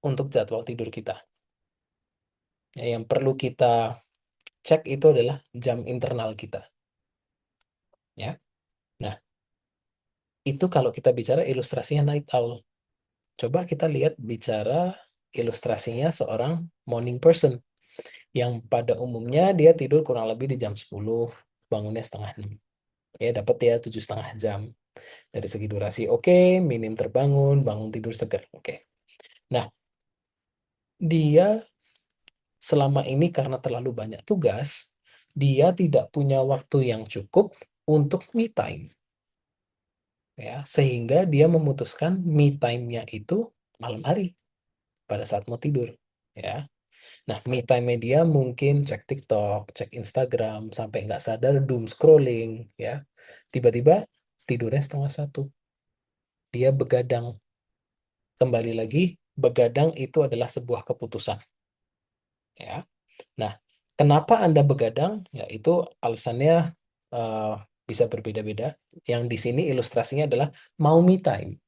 untuk jadwal tidur kita. Ya, yang perlu kita cek itu adalah jam internal kita. Ya. Nah, itu kalau kita bicara ilustrasinya night owl. Coba kita lihat bicara ilustrasinya seorang morning person yang pada umumnya dia tidur kurang lebih di jam 10, bangunnya setengah 6. Ya, dapat ya 7,5 jam. Dari segi durasi oke, minim terbangun, bangun tidur segar. Oke. Nah, dia selama ini karena terlalu banyak tugas, dia tidak punya waktu yang cukup untuk me time. Ya, sehingga dia memutuskan me time-nya itu malam hari pada saat mau tidur. Ya. Nah, me time dia mungkin cek TikTok, cek Instagram, sampai nggak sadar doom scrolling, ya. Tiba-tiba tidurnya setengah 1. Dia begadang. Kembali lagi, begadang itu adalah sebuah keputusan, ya. Nah, kenapa Anda begadang? Ya, itu alasannya eh, bisa berbeda-beda. Yang di sini ilustrasinya adalah mau me time.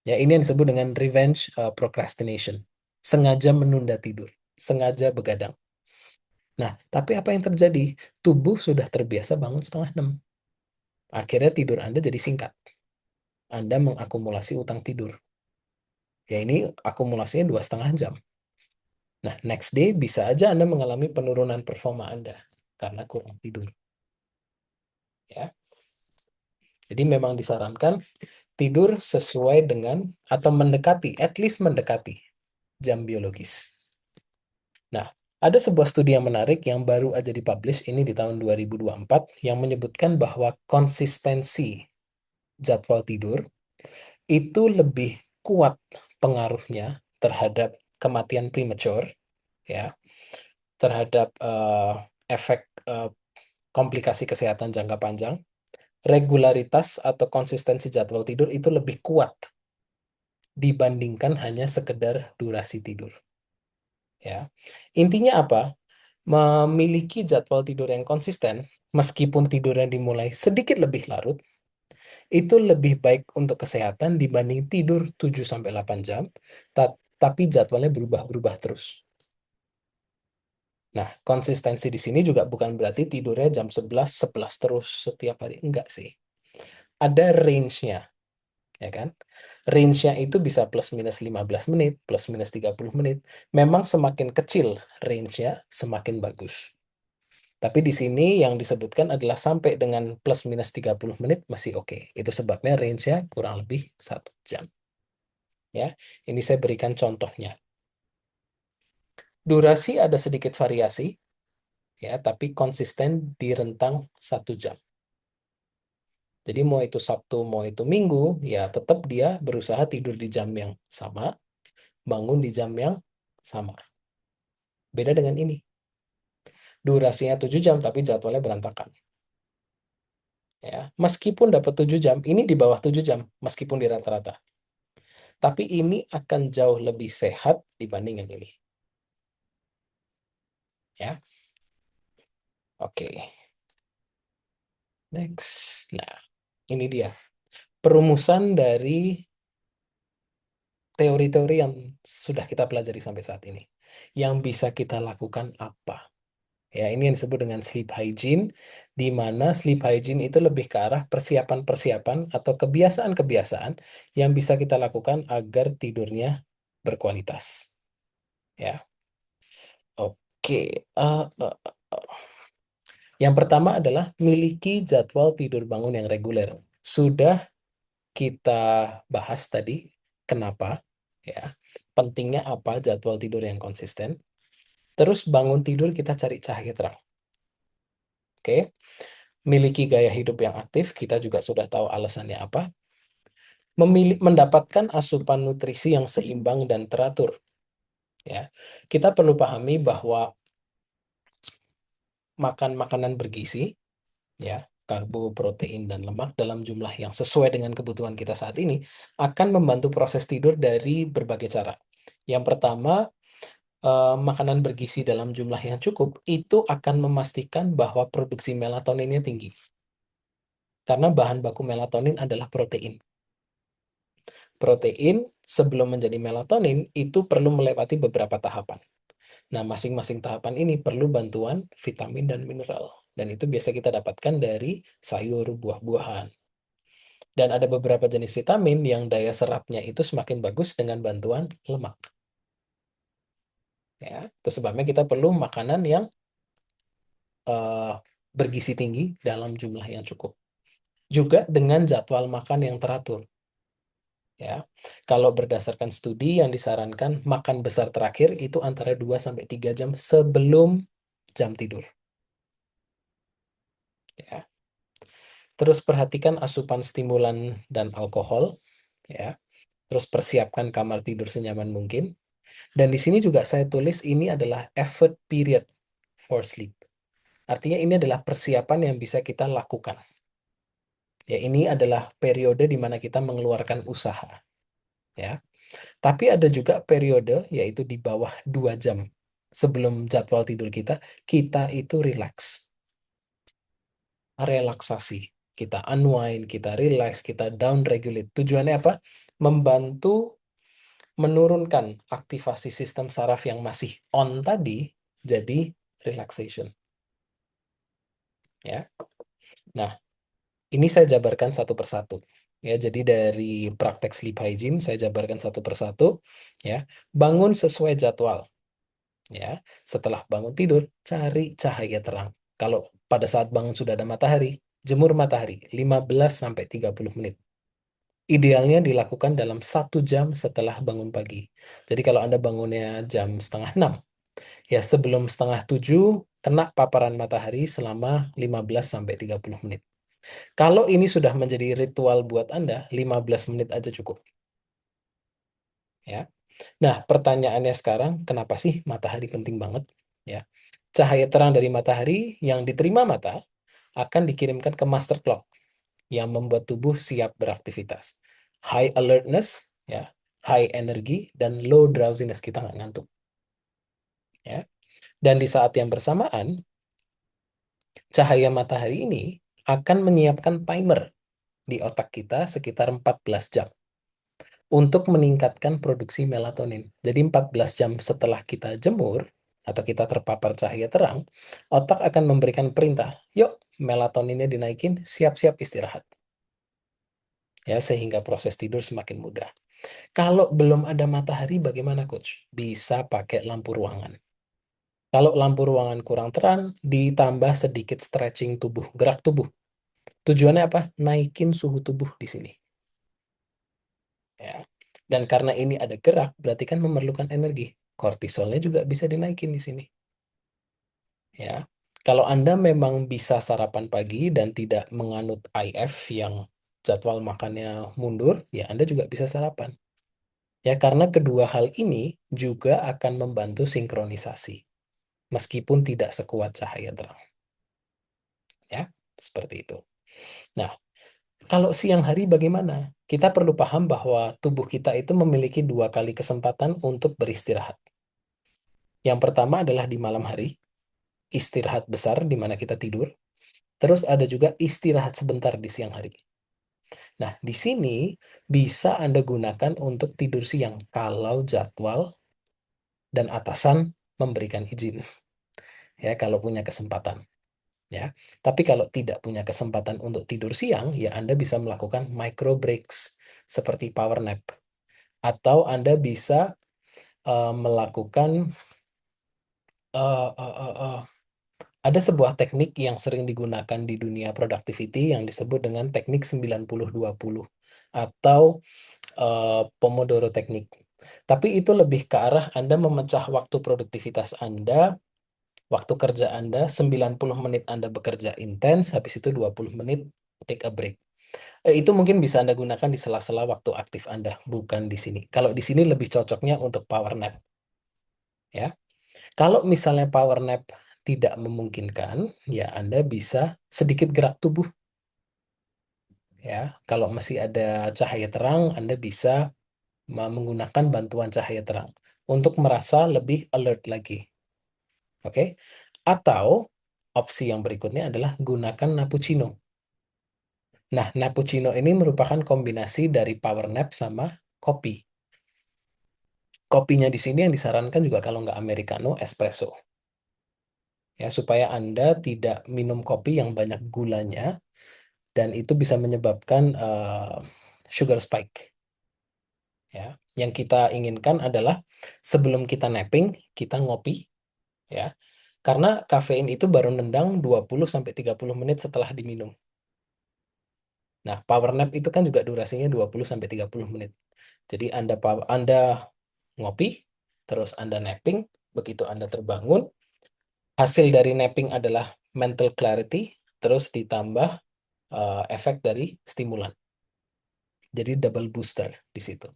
Ya, ini yang disebut dengan revenge procrastination. Sengaja menunda tidur, sengaja begadang. Nah, tapi apa yang terjadi? Tubuh sudah terbiasa bangun setengah 6. Akhirnya tidur Anda jadi singkat. Anda mengakumulasi utang tidur. Ya, ini akumulasinya 2,5 jam. Nah, next day bisa aja Anda mengalami penurunan performa Anda karena kurang tidur. Ya, jadi memang disarankan tidur sesuai dengan atau mendekati, at least mendekati jam biologis. Nah, ada sebuah studi yang menarik yang baru aja dipublish ini di tahun 2024 yang menyebutkan bahwa konsistensi jadwal tidur itu lebih kuat pengaruhnya terhadap kematian premature, ya, terhadap efek komplikasi kesehatan jangka panjang. Regularitas atau konsistensi jadwal tidur itu lebih kuat dibandingkan hanya sekedar durasi tidur. Ya, intinya apa? Memiliki jadwal tidur yang konsisten, meskipun tidurnya dimulai sedikit lebih larut, itu lebih baik untuk kesehatan dibanding tidur 7-8 jam, tapi jadwalnya berubah-berubah terus. Nah, konsistensi di sini juga bukan berarti tidurnya jam 11, 11 terus setiap hari. Enggak sih. Ada range-nya, ya kan? Range-nya itu bisa plus minus 15 menit, plus minus 30 menit. Memang semakin kecil range-nya, semakin bagus. Tapi di sini yang disebutkan adalah sampai dengan plus minus 30 menit masih oke. Itu sebabnya range-nya kurang lebih 1 jam. Ya, ini saya berikan contohnya. Durasi ada sedikit variasi, ya, tapi konsisten di rentang 1 jam. Jadi mau itu Sabtu, mau itu Minggu, ya tetap dia berusaha tidur di jam yang sama, bangun di jam yang sama. Beda dengan ini. Durasinya 7 jam, tapi jadwalnya berantakan. Ya, meskipun dapat 7 jam, ini di bawah 7 jam, meskipun di rata-rata. Tapi ini akan jauh lebih sehat dibanding yang ini. Ya, oke. Next. Nah, ini dia. Perumusan dari teori-teori yang sudah kita pelajari sampai saat ini. Yang bisa kita lakukan apa? Ya, ini yang disebut dengan sleep hygiene, di mana sleep hygiene itu lebih ke arah persiapan-persiapan atau kebiasaan-kebiasaan yang bisa kita lakukan agar tidurnya berkualitas. Ya, oke. Yang pertama adalah miliki jadwal tidur bangun yang reguler. Sudah kita bahas tadi kenapa, ya, pentingnya apa jadwal tidur yang konsisten. Terus bangun tidur kita cari cahaya terang. Oke. Miliki gaya hidup yang aktif, kita juga sudah tahu alasannya apa. Mendapatkan asupan nutrisi yang seimbang dan teratur. Ya, kita perlu pahami bahwa makan makanan bergizi, ya, karbo, protein, dan lemak dalam jumlah yang sesuai dengan kebutuhan kita saat ini akan membantu proses tidur dari berbagai cara. Yang pertama, makanan bergizi dalam jumlah yang cukup itu akan memastikan bahwa produksi melatoninnya tinggi. Karena bahan baku melatonin adalah protein. Protein sebelum menjadi melatonin itu perlu melewati beberapa tahapan. Nah, masing-masing tahapan ini perlu bantuan vitamin dan mineral. Dan itu biasa kita dapatkan dari sayur, buah-buahan. Dan ada beberapa jenis vitamin yang daya serapnya itu semakin bagus dengan bantuan lemak. Ya, itu sebabnya kita perlu makanan yang bergizi tinggi dalam jumlah yang cukup. Juga dengan jadwal makan yang teratur. Ya, kalau berdasarkan studi yang disarankan makan besar terakhir itu antara 2 sampai 3 jam sebelum jam tidur. Ya. Terus perhatikan asupan stimulan dan alkohol, ya. Terus persiapkan kamar tidur senyaman mungkin. Dan di sini juga saya tulis ini adalah effort period for sleep. Artinya ini adalah persiapan yang bisa kita lakukan. Ya, ini adalah periode di mana kita mengeluarkan usaha. Ya, tapi ada juga periode yaitu di bawah 2 jam sebelum jadwal tidur kita, kita itu relax, relaksasi. Kita unwind, kita relax, kita down regulate. Tujuannya apa? Membantu menurunkan aktivasi sistem saraf yang masih on tadi jadi relaxation. Ya. Nah, ini saya jabarkan satu persatu. Ya, jadi dari praktek sleep hygiene saya jabarkan satu persatu. Ya, bangun sesuai jadwal. Ya, setelah bangun tidur cari cahaya terang. Kalau pada saat bangun sudah ada matahari, jemur matahari 15 sampai 30 menit. Idealnya dilakukan dalam 1 jam setelah bangun pagi. Jadi kalau Anda bangunnya jam setengah 6, ya sebelum setengah 7 kena paparan matahari selama 15 sampai 30 menit. Kalau ini sudah menjadi ritual buat Anda, 15 menit aja cukup. Ya. Nah, pertanyaannya sekarang, kenapa sih matahari penting banget? Ya. Cahaya terang dari matahari yang diterima mata akan dikirimkan ke master clock yang membuat tubuh siap beraktivitas. High alertness, ya, high energy, dan low drowsiness, kita nggak ngantuk. Ya. Dan di saat yang bersamaan, cahaya matahari ini akan menyiapkan timer di otak kita sekitar 14 jam untuk meningkatkan produksi melatonin. Jadi 14 jam setelah kita jemur atau kita terpapar cahaya terang, otak akan memberikan perintah, yuk melatoninnya dinaikin, siap-siap istirahat. Ya, sehingga proses tidur semakin mudah. Kalau belum ada matahari, bagaimana, Coach? Bisa pakai lampu ruangan. Kalau lampu ruangan kurang terang, ditambah sedikit stretching tubuh, gerak tubuh. Tujuannya apa? Naikin suhu tubuh di sini. Ya. Dan karena ini ada gerak, berarti kan memerlukan energi. Kortisolnya juga bisa dinaikin di sini. Ya. Kalau Anda memang bisa sarapan pagi dan tidak menganut IF yang jadwal makannya mundur, ya Anda juga bisa sarapan. Ya, karena kedua hal ini juga akan membantu sinkronisasi, meskipun tidak sekuat cahaya terang. Ya, seperti itu. Nah, kalau siang hari bagaimana? Kita perlu paham bahwa tubuh kita itu memiliki 2 kali kesempatan untuk beristirahat. Yang pertama adalah di malam hari, istirahat besar di mana kita tidur. Terus ada juga istirahat sebentar di siang hari. Nah, di sini bisa Anda gunakan untuk tidur siang kalau jadwal dan atasan memberikan izin. Ya, kalau punya kesempatan. Ya, tapi kalau tidak punya kesempatan untuk tidur siang, ya Anda bisa melakukan micro breaks seperti power nap. Atau Anda bisa melakukan uh, uh, uh, uh, ada sebuah teknik yang sering digunakan di dunia productivity yang disebut dengan teknik 90-20 atau Pomodoro teknik. Tapi itu lebih ke arah Anda memecah waktu produktivitas Anda, waktu kerja Anda, 90 menit Anda bekerja intens, habis itu 20 menit take a break. Itu mungkin bisa Anda gunakan di sela-sela waktu aktif Anda, bukan di sini. Kalau di sini lebih cocoknya untuk power nap, ya. Kalau misalnya power nap tidak memungkinkan, ya Anda bisa sedikit gerak tubuh, ya. Kalau masih ada cahaya terang, Anda bisa menggunakan bantuan cahaya terang untuk merasa lebih alert lagi. Oke? Atau opsi yang berikutnya adalah gunakan Nappuccino. Nah, Nappuccino ini merupakan kombinasi dari power nap sama kopi. Kopinya di sini yang disarankan juga kalau nggak americano, espresso. Ya, supaya Anda tidak minum kopi yang banyak gulanya dan itu bisa menyebabkan sugar spike. Ya, yang kita inginkan adalah sebelum kita napping, kita ngopi, ya. Karena kafein itu baru nendang 20-30 menit setelah diminum. Nah, power nap itu kan juga durasinya 20-30 menit. Jadi Anda ngopi, terus Anda napping, begitu Anda terbangun, hasil dari napping adalah mental clarity, terus ditambah efek dari stimulan. Jadi double booster di situ.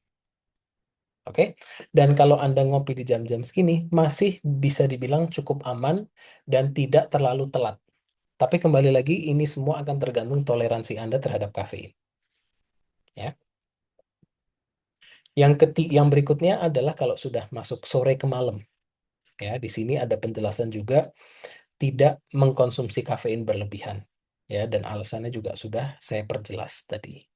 Oke. Dan kalau Anda ngopi di jam-jam segini, masih bisa dibilang cukup aman dan tidak terlalu telat. Tapi kembali lagi, ini semua akan tergantung toleransi Anda terhadap kafein. Ya. Yang berikutnya adalah kalau sudah masuk sore ke malam. Ya, di sini ada penjelasan juga tidak mengkonsumsi kafein berlebihan. Ya, dan alasannya juga sudah saya perjelas tadi.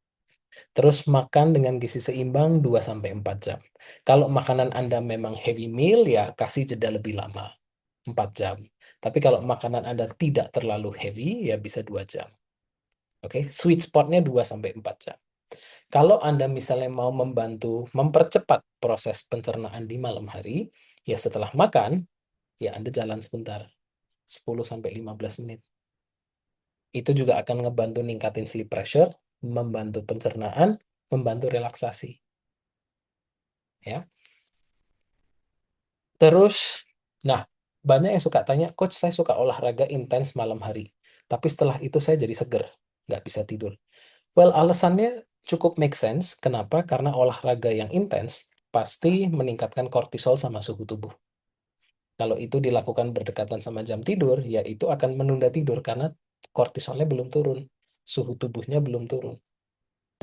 Terus makan dengan gizi seimbang 2-4 jam. Kalau makanan Anda memang heavy meal, ya kasih jeda lebih lama, 4 jam. Tapi kalau makanan Anda tidak terlalu heavy, ya bisa 2 jam. Oke, sweet spotnya 2-4 jam. Kalau Anda misalnya mau membantu mempercepat proses pencernaan di malam hari, ya setelah makan, ya Anda jalan sebentar, 10-15 menit. Itu juga akan ngebantu ningkatin sleep pressure, membantu pencernaan, membantu relaksasi. Ya. Terus, nah, banyak yang suka tanya, Coach, saya suka olahraga intens malam hari, tapi setelah itu saya jadi seger, nggak bisa tidur. Well, alasannya cukup make sense. Kenapa? Karena olahraga yang intens pasti meningkatkan kortisol sama suhu tubuh. Kalau itu dilakukan berdekatan sama jam tidur, ya itu akan menunda tidur karena kortisolnya belum turun, suhu tubuhnya belum turun.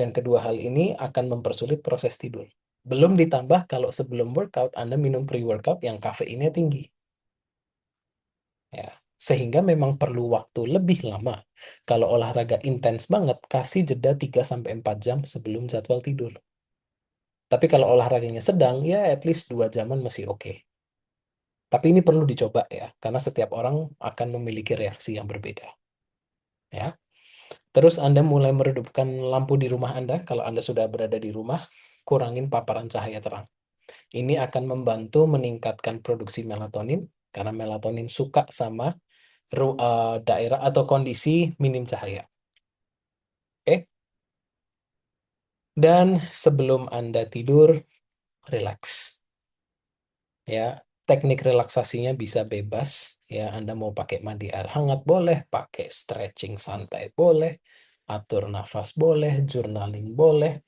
Dan kedua hal ini akan mempersulit proses tidur. Belum ditambah kalau sebelum workout Anda minum pre-workout yang kafeinnya tinggi. Ya, sehingga memang perlu waktu lebih lama. Kalau olahraga intens banget, kasih jeda 3-4 jam sebelum jadwal tidur. Tapi kalau olahraganya sedang, ya at least 2 jaman masih oke. Tapi ini perlu dicoba ya, karena setiap orang akan memiliki reaksi yang berbeda. Ya. Terus Anda mulai meredupkan lampu di rumah Anda. Kalau Anda sudah berada di rumah, kurangin paparan cahaya terang. Ini akan membantu meningkatkan produksi melatonin, karena melatonin suka sama daerah atau kondisi minim cahaya. Oke? Dan sebelum Anda tidur, relax. Ya, teknik relaksasinya bisa bebas. Ya, Anda mau pakai mandi air hangat boleh, pakai stretching santai boleh, atur nafas boleh, journaling boleh,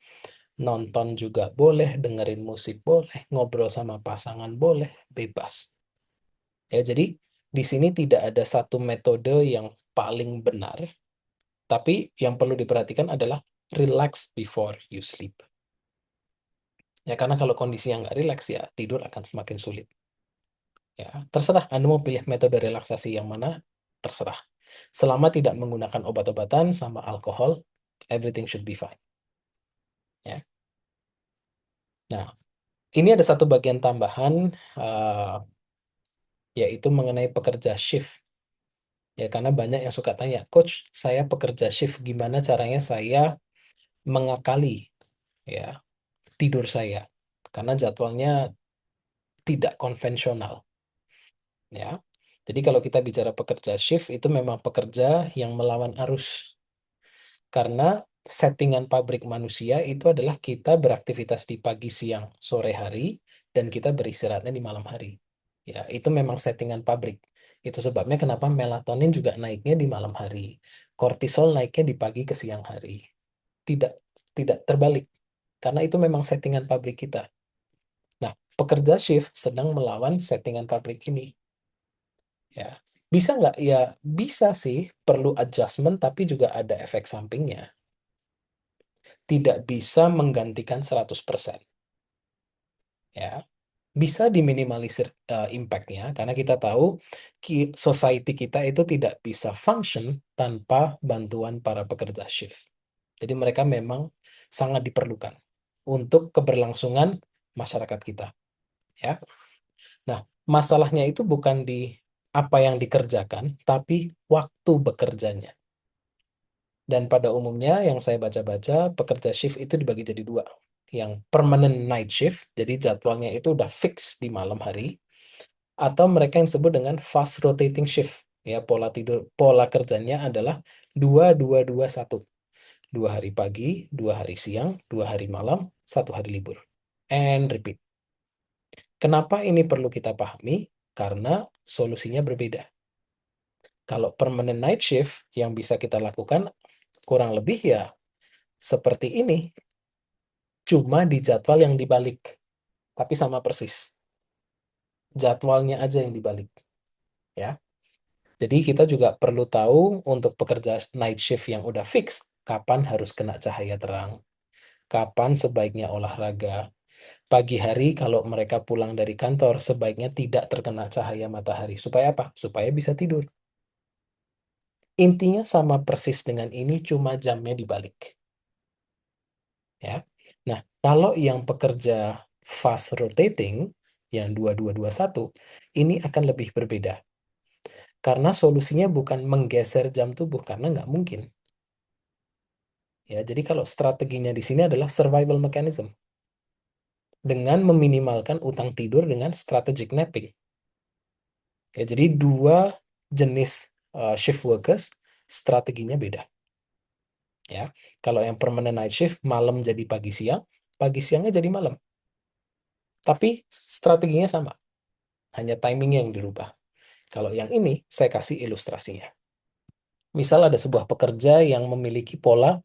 nonton juga boleh, dengerin musik boleh, ngobrol sama pasangan boleh, bebas. Ya, jadi di sini tidak ada satu metode yang paling benar, tapi yang perlu diperhatikan adalah relax before you sleep. Ya, karena kalau kondisi yang nggak relax, ya tidur akan semakin sulit. Ya, terserah Anda mau pilih metode relaksasi yang mana, terserah. Selama tidak menggunakan obat-obatan sama alkohol, everything should be fine. Ya. Nah, ini ada satu bagian tambahan, eh, yaitu mengenai pekerja shift. Ya, karena banyak yang suka tanya, Coach, saya pekerja shift, gimana caranya saya mengakali ya tidur saya? Karena jadwalnya tidak konvensional. Ya, jadi kalau kita bicara pekerja shift itu memang pekerja yang melawan arus. Karena settingan pabrik manusia itu adalah kita beraktivitas di pagi, siang, sore hari, dan kita beristirahatnya di malam hari. Ya, itu memang settingan pabrik. Itu sebabnya kenapa melatonin juga naiknya di malam hari. Kortisol naiknya di pagi ke siang hari. Tidak tidak terbalik. Karena itu memang settingan pabrik kita. Nah, pekerja shift sedang melawan settingan pabrik ini. Ya, bisa nggak? Ya, bisa sih. Perlu adjustment, tapi juga ada efek sampingnya. Tidak bisa menggantikan 100%. Ya, bisa diminimalisir impact-nya karena kita tahu society kita itu tidak bisa function tanpa bantuan para pekerja shift. Jadi mereka memang sangat diperlukan untuk keberlangsungan masyarakat kita, ya. Nah, masalahnya itu bukan di apa yang dikerjakan, tapi waktu bekerjanya. Dan pada umumnya yang saya baca-baca, pekerja shift itu dibagi jadi dua. Yang permanent night shift, jadi jadwalnya itu udah fix di malam hari. atau mereka yang disebut dengan fast rotating shift. Ya, pola kerjanya adalah 2-2-2-1. 2 hari pagi, 2 hari siang, 2 hari malam, 1 hari libur. And repeat. Kenapa ini perlu kita pahami? Karena solusinya berbeda. Kalau permanent night shift yang bisa kita lakukan kurang lebih ya seperti ini, cuma di jadwal yang dibalik, tapi sama persis. Jadwalnya aja yang dibalik, ya. Jadi kita juga perlu tahu untuk pekerja night shift yang udah fix, kapan harus kena cahaya terang, kapan sebaiknya olahraga. Pagi hari kalau mereka pulang dari kantor, sebaiknya tidak terkena cahaya matahari. Supaya apa? Supaya bisa tidur. Intinya sama persis dengan ini, cuma jamnya dibalik. Ya. Nah, kalau yang pekerja fast rotating, yang 2221, ini akan lebih berbeda. Karena solusinya bukan menggeser jam tubuh, karena nggak mungkin. Ya, jadi kalau strateginya di sini adalah survival mechanism. Dengan meminimalkan utang tidur dengan strategic napping. Ya, jadi dua jenis shift workers, strateginya beda. Ya, kalau yang permanent night shift, malam jadi pagi siangnya jadi malam. Tapi strateginya sama, hanya timingnya yang dirubah. Kalau yang ini, saya kasih ilustrasinya. Misal ada sebuah pekerja yang memiliki pola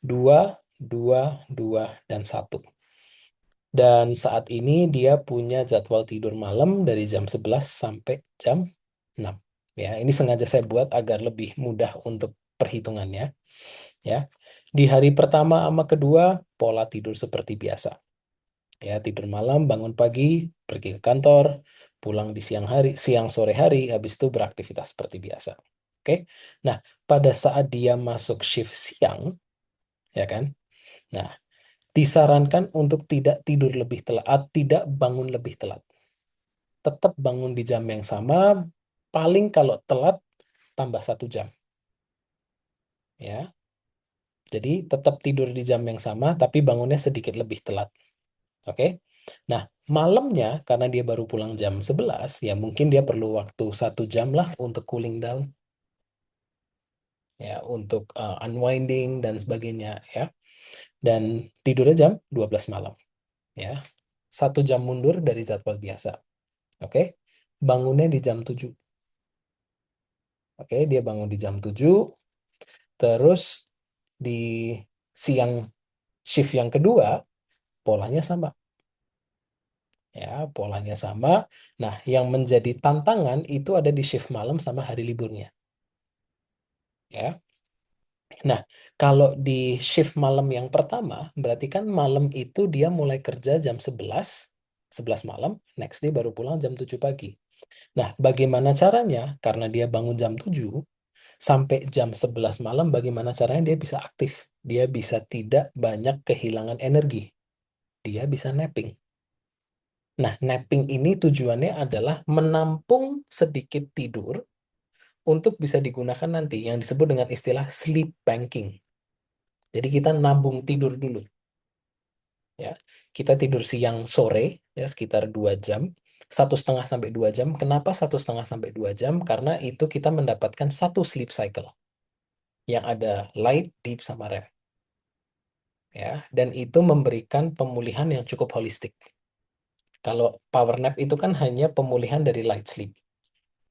2, 2, 2, dan 1. Dan saat ini dia punya jadwal tidur malam dari jam 11 sampai jam 6. Ya, ini sengaja saya buat agar lebih mudah untuk perhitungannya. Ya, di hari pertama sama kedua, pola tidur seperti biasa. Ya, tidur malam, bangun pagi, pergi ke kantor, pulang di siang sore hari, habis itu beraktivitas seperti biasa. Oke. Nah, pada saat dia masuk shift siang, ya kan? Nah, disarankan untuk tidak tidur lebih telat, tidak bangun lebih telat. Tetap bangun di jam yang sama, paling kalau telat tambah 1 jam. Ya, jadi tetap tidur di jam yang sama, tapi bangunnya sedikit lebih telat. Oke. Nah, malamnya karena dia baru pulang jam 11, ya mungkin dia perlu waktu 1 jam lah untuk cooling down, ya, untuk unwinding dan sebagainya, ya. Dan tidurnya jam 12 malam, ya. 1 jam mundur dari jadwal biasa. Oke. Bangunnya di jam 7. Oke, dia bangun di jam 7, terus di siang shift yang kedua, polanya sama. Ya, polanya sama. Nah, yang menjadi tantangan itu ada di shift malam sama hari liburnya. Ya. Nah, kalau di shift malam yang pertama, berarti kan malam itu dia mulai kerja jam 11 malam, next day baru pulang jam 7 pagi. Nah, bagaimana caranya? Karena dia bangun jam 7, sampai jam 11 malam, bagaimana caranya dia bisa aktif? Dia bisa tidak banyak kehilangan energi. Dia bisa napping. Nah, napping ini tujuannya adalah menampung sedikit tidur untuk bisa digunakan nanti, yang disebut dengan istilah sleep banking. Jadi kita nabung tidur dulu. Ya, kita tidur siang sore, ya sekitar 2 jam, 1,5 sampai 2 jam. Kenapa 1,5 sampai 2 jam? Karena itu kita mendapatkan satu sleep cycle yang ada light, deep, sama REM. Ya, dan itu memberikan pemulihan yang cukup holistik. Kalau power nap itu kan hanya pemulihan dari light sleep.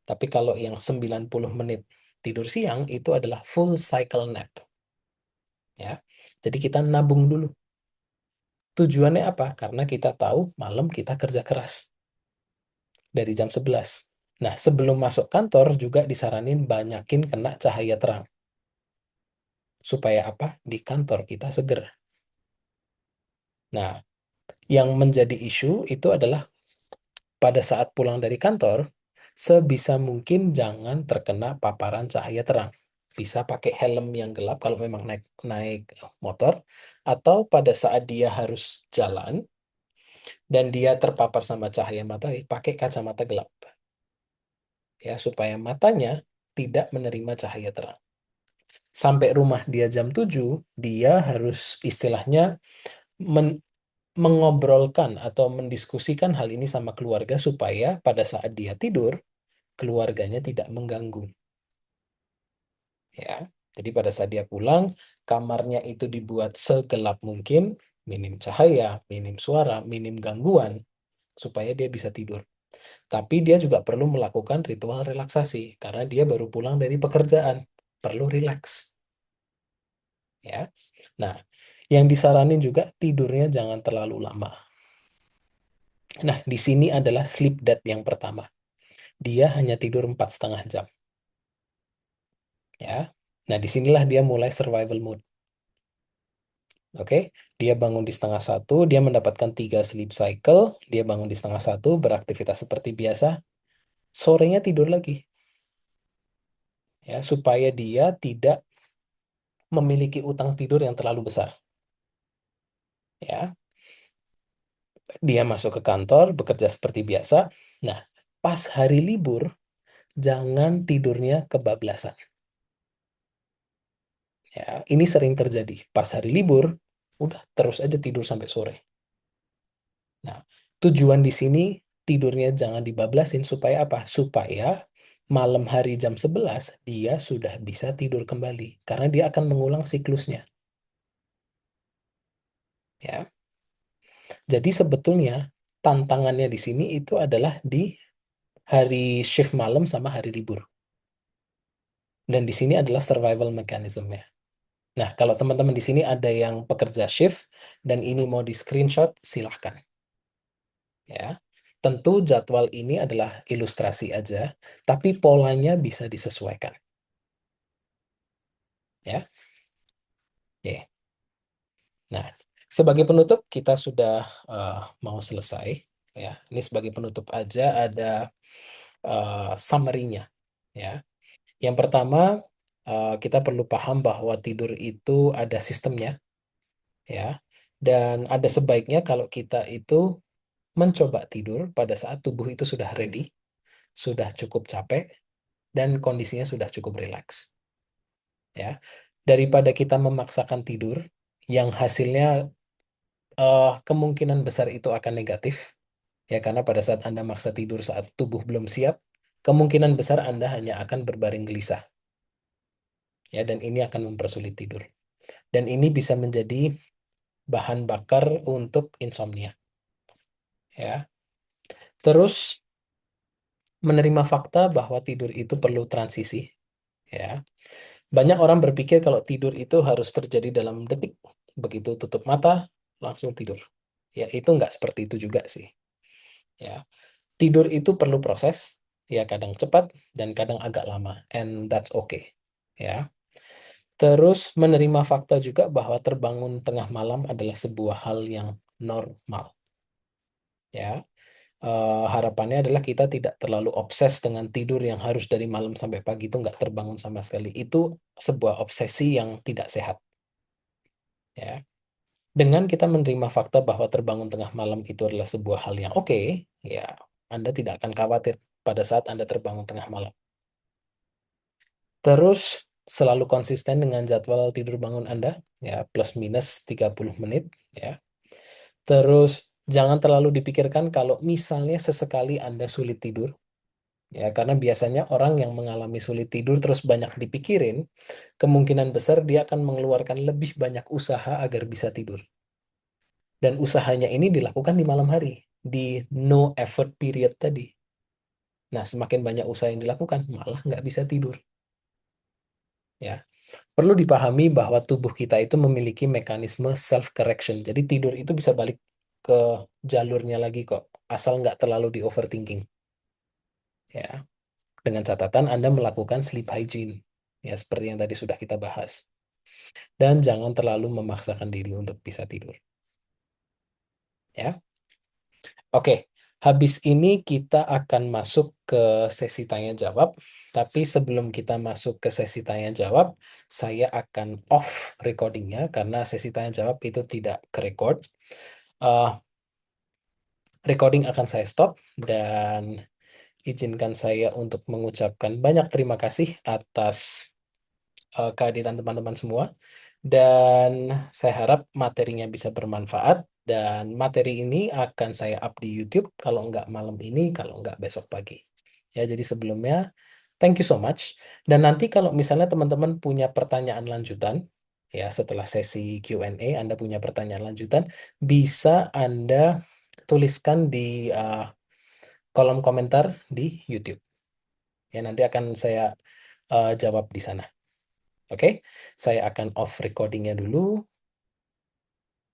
Tapi kalau yang 90 menit tidur siang itu adalah full cycle nap. Ya. Jadi kita nabung dulu. Tujuannya apa? Karena kita tahu malam kita kerja keras dari jam 11. Nah, sebelum masuk kantor juga disaranin banyakin kena cahaya terang. Supaya apa? Di kantor kita seger. Nah, yang menjadi isu itu adalah pada saat pulang dari kantor, sebisa mungkin jangan terkena paparan cahaya terang. Bisa pakai helm yang gelap kalau memang naik naik motor, atau pada saat dia harus jalan dan dia terpapar sama cahaya matahari, pakai kacamata gelap. Ya, supaya matanya tidak menerima cahaya terang. Sampai rumah dia jam 7, dia harus istilahnya mengobrolkan atau mendiskusikan hal ini sama keluarga supaya pada saat dia tidur, keluarganya tidak mengganggu. Ya, jadi pada saat dia pulang, kamarnya itu dibuat segelap mungkin, minim cahaya, minim suara, minim gangguan, supaya dia bisa tidur. Tapi dia juga perlu melakukan ritual relaksasi karena dia baru pulang dari pekerjaan, perlu rileks. Ya, nah, yang disaranin juga tidurnya jangan terlalu lama. Nah, di sini adalah sleep debt yang pertama. Dia hanya tidur 4,5 jam. Ya, nah disinilah dia mulai survival mode. Oke, dia bangun di 12:30, dia mendapatkan 3 sleep cycle, dia bangun di 12:30, beraktivitas seperti biasa, sorenya tidur lagi, ya, supaya dia tidak memiliki utang tidur yang terlalu besar. Ya, dia masuk ke kantor, bekerja seperti biasa. Nah, pas hari libur, jangan tidurnya kebablasan. Ya, ini sering terjadi. Pas hari libur, udah terus aja tidur sampai sore. Nah, tujuan di sini tidurnya jangan dibablasin supaya apa? Supaya malam hari jam 11 dia sudah bisa tidur kembali karena dia akan mengulang siklusnya, ya. Jadi sebetulnya tantangannya di sini itu adalah di hari shift malam sama hari libur. Dan di sini adalah survival mechanism-nya. Nah, kalau teman-teman di sini ada yang pekerja shift dan ini mau di screenshot, silahkan. Ya, tentu jadwal ini adalah ilustrasi aja, tapi polanya bisa disesuaikan. Ya, oke. Nah, sebagai penutup kita sudah mau selesai. Ya, ini sebagai penutup aja ada summary-nya. Ya, yang pertama kita perlu paham bahwa tidur itu ada sistemnya, ya, dan ada sebaiknya kalau kita itu mencoba tidur pada saat tubuh itu sudah ready, sudah cukup capek, dan kondisinya sudah cukup rileks. Ya, daripada kita memaksakan tidur, yang hasilnya kemungkinan besar itu akan negatif, ya karena pada saat Anda maksa tidur saat tubuh belum siap, kemungkinan besar Anda hanya akan berbaring gelisah, ya, dan ini akan mempersulit tidur. Dan ini bisa menjadi bahan bakar untuk insomnia, ya. Terus menerima fakta bahwa tidur itu perlu transisi, ya. Banyak orang berpikir kalau tidur itu harus terjadi dalam detik, begitu tutup mata langsung tidur. Ya, itu nggak seperti itu juga sih. Ya, tidur itu perlu proses, ya kadang cepat dan kadang agak lama, and that's okay. Ya, terus menerima fakta juga bahwa terbangun tengah malam adalah sebuah hal yang normal. Ya, harapannya adalah kita tidak terlalu obses dengan tidur yang harus dari malam sampai pagi itu nggak terbangun sama sekali. Itu sebuah obsesi yang tidak sehat. Ya, dengan kita menerima fakta bahwa terbangun tengah malam itu adalah sebuah hal yang oke, ya Anda tidak akan khawatir pada saat Anda terbangun tengah malam. Terus selalu konsisten dengan jadwal tidur bangun Anda, ya plus minus 30 menit, ya. Terus jangan terlalu dipikirkan kalau misalnya sesekali Anda sulit tidur, ya karena biasanya orang yang mengalami sulit tidur terus banyak dipikirin, kemungkinan besar dia akan mengeluarkan lebih banyak usaha agar bisa tidur. Dan usahanya ini dilakukan di malam hari, di no effort period tadi. Nah, semakin banyak usaha yang dilakukan, malah nggak bisa tidur. Ya, perlu dipahami bahwa tubuh kita itu memiliki mekanisme self correction. Jadi tidur itu bisa balik ke jalurnya lagi kok, asal nggak terlalu di overthinking. Ya, dengan catatan Anda melakukan sleep hygiene, ya seperti yang tadi sudah kita bahas. Dan jangan terlalu memaksakan diri untuk bisa tidur. Ya, oke. Habis ini kita akan masuk ke sesi tanya jawab. Tapi sebelum kita masuk ke sesi tanya jawab, saya akan off recordingnya karena sesi tanya jawab itu tidak ke-record. Eh, Recording akan saya stop dan izinkan saya untuk mengucapkan banyak terima kasih atas kehadiran teman-teman semua. Dan saya harap materinya bisa bermanfaat. Dan materi ini akan saya up di YouTube, kalau nggak malam ini, kalau nggak besok pagi. Ya, jadi sebelumnya, thank you so much. Dan nanti kalau misalnya teman-teman punya pertanyaan lanjutan, ya setelah sesi Q&A, Anda punya pertanyaan lanjutan, bisa Anda tuliskan di kolom komentar di YouTube. Ya, nanti akan saya jawab di sana. Oke, saya akan off recordingnya dulu.